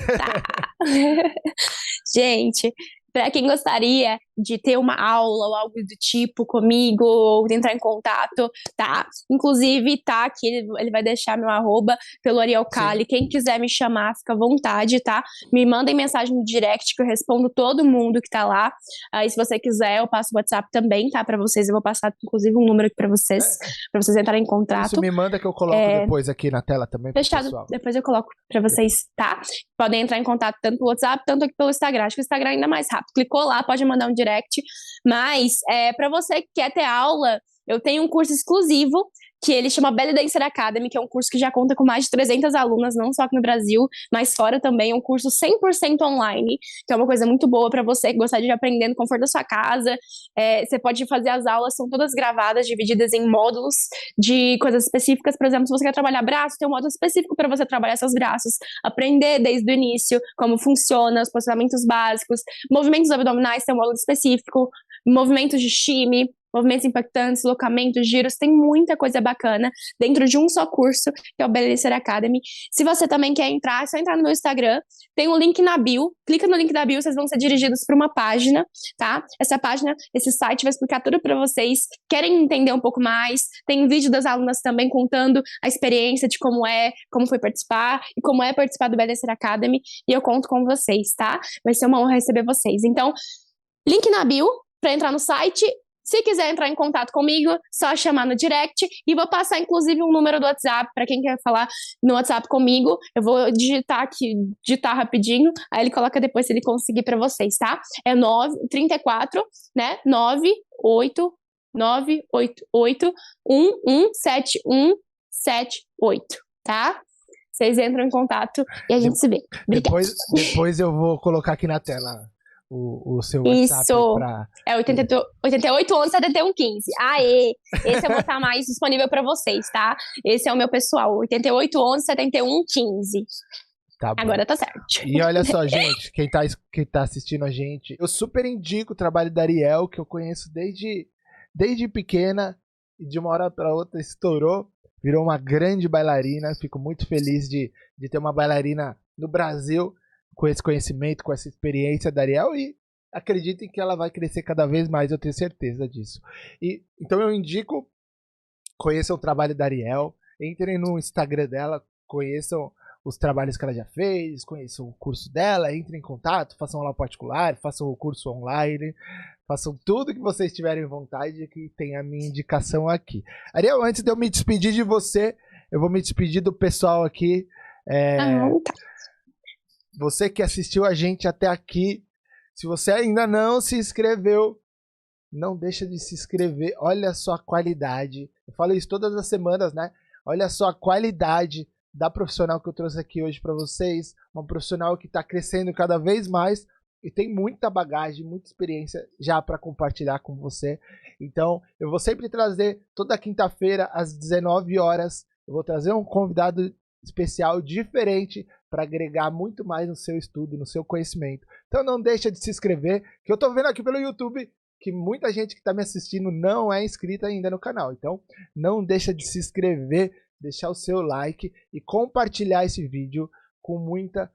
Gente, para quem gostaria de ter uma aula ou algo do tipo comigo, ou de entrar em contato, tá? Inclusive, tá aqui, ele vai deixar meu arroba pelo Ariel Cali. Quem quiser me chamar, fica à vontade, tá? Me mandem mensagem no direct que eu respondo todo mundo que tá lá. Aí, se você quiser, eu passo o WhatsApp também, tá? Pra vocês, eu vou passar, inclusive, um número aqui pra vocês entrarem em contato. Isso me manda que eu coloco depois aqui na tela também. Fechado, pessoal. Depois eu coloco pra vocês, tá? Podem entrar em contato tanto pelo WhatsApp, tanto aqui pelo Instagram. Acho que o Instagram é ainda mais rápido. Clicou lá, pode mandar um direct. Mas, pra você que quer ter aula, eu tenho um curso exclusivo, que ele chama Belly Dancer Academy, que é um curso que já conta com mais de 300 alunas, não só aqui no Brasil, mas fora também. É um curso 100% online, que é uma coisa muito boa pra você que gosta de aprender no conforto da sua casa. Você pode fazer as aulas, são todas gravadas, divididas em módulos de coisas específicas. Por exemplo, se você quer trabalhar braço, tem um módulo específico para você trabalhar seus braços, aprender desde o início como funciona, os posicionamentos básicos, movimentos abdominais, tem um módulo específico, movimentos de shimmy, movimentos impactantes, locamentos, giros, tem muita coisa bacana dentro de um só curso, que é o Belly Dancer Academy. Se você também quer entrar, é só entrar no meu Instagram, tem um link na bio, clica no link da bio, vocês vão ser dirigidos para uma página, tá? Essa página, esse site vai explicar tudo para vocês, querem entender um pouco mais, tem vídeo das alunas também contando a experiência de como foi participar, e como é participar do Belly Dancer Academy, e eu conto com vocês, tá? Vai ser uma honra receber vocês. Então, link na bio, para entrar no site. Se quiser entrar em contato comigo, só chamar no direct, e vou passar inclusive um número do WhatsApp para quem quer falar no WhatsApp comigo. Eu vou digitar rapidinho, aí ele coloca depois se ele conseguir para vocês, tá? É 34, né? 988117178, tá? Vocês entram em contato e a gente se vê. Obrigada. Depois eu vou colocar aqui na tela o seu WhatsApp. Isso, é 88 11 71 15. Aê! Esse eu vou estar mais disponível para vocês, tá? Esse é o meu pessoal, 88 11 71 15. Tá bom. Agora tá certo. E olha só, gente, quem tá assistindo a gente, eu super indico o trabalho da Ariel, que eu conheço desde pequena, e de uma hora para outra estourou, virou uma grande bailarina. Fico muito feliz de ter uma bailarina no Brasil com esse conhecimento, com essa experiência da Ariel, e acreditem que ela vai crescer cada vez mais, eu tenho certeza disso. Então eu indico, conheçam o trabalho da Ariel, entrem no Instagram dela, conheçam os trabalhos que ela já fez, conheçam o curso dela, entrem em contato, façam aula particular, façam o curso online, façam tudo que vocês tiverem vontade, que tem a minha indicação aqui. Ariel, antes de eu me despedir de você, eu vou me despedir do pessoal aqui. Você que assistiu a gente até aqui, se você ainda não se inscreveu, não deixa de se inscrever. Olha só a qualidade. Eu falo isso todas as semanas, né? Olha só a qualidade da profissional que eu trouxe aqui hoje para vocês. Uma profissional que está crescendo cada vez mais e tem muita bagagem, muita experiência já para compartilhar com você. Então, eu vou sempre trazer, toda quinta-feira, às 19 horas, eu vou trazer um convidado especial, diferente, para agregar muito mais no seu estudo, no seu conhecimento. Então não deixa de se inscrever, que eu tô vendo aqui pelo YouTube que muita gente que está me assistindo não é inscrita ainda no canal. Então não deixa de se inscrever, deixar o seu like e compartilhar esse vídeo com muita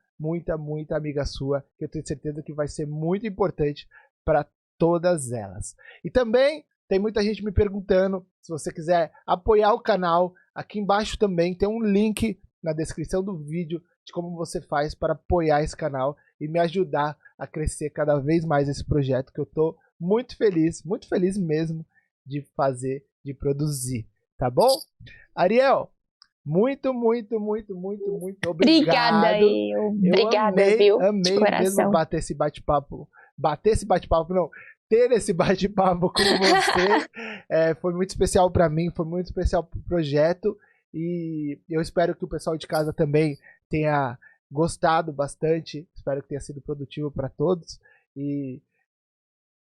amiga sua, que eu tenho certeza que vai ser muito importante para todas elas. E também tem muita gente me perguntando, se você quiser apoiar o canal, aqui embaixo também tem um link na descrição do vídeo de como você faz para apoiar esse canal e me ajudar a crescer cada vez mais esse projeto, que eu tô muito feliz mesmo de fazer, de produzir, tá bom? Ariel, muito obrigado. Obrigada, Obrigada, viu? Amei mesmo bater esse bate-papo não, ter esse bate-papo com você. Foi muito especial para mim, foi muito especial pro projeto, e eu espero que o pessoal de casa também tenha gostado bastante, espero que tenha sido produtivo para todos, e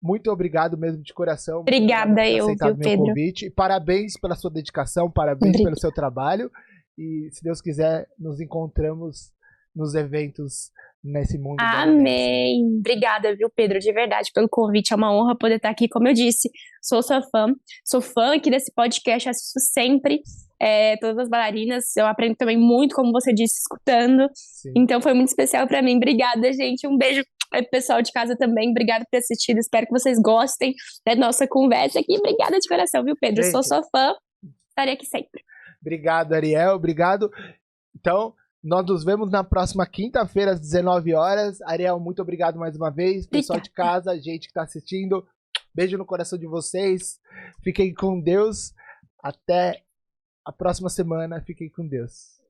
muito obrigado mesmo de coração. Obrigada, por aceitado meu Pedro. convite, e parabéns pela sua dedicação, parabéns pelo seu trabalho, e se Deus quiser, nos encontramos nos eventos nesse mundo. Amém! Obrigada, viu, Pedro, de verdade, pelo convite. É uma honra poder estar aqui. Como eu disse, sou sua fã, sou fã aqui desse podcast, assisto sempre. todas as bailarinas. Eu aprendo também muito, como você disse, escutando. Sim. Então foi muito especial pra mim. Obrigada, gente. Um beijo pro pessoal de casa também. Obrigada por ter assistido. Espero que vocês gostem da nossa conversa aqui. Obrigada de coração, viu, Pedro? Gente, Sou sua fã. Estarei aqui sempre. Obrigado, Ariel. Obrigado. Então, nós nos vemos na próxima quinta-feira, às 19 horas. Ariel, muito obrigado mais uma vez. Pessoal de casa, gente que tá assistindo. Beijo no coração de vocês. Fiquem com Deus. Até a próxima semana. Fiquem com Deus.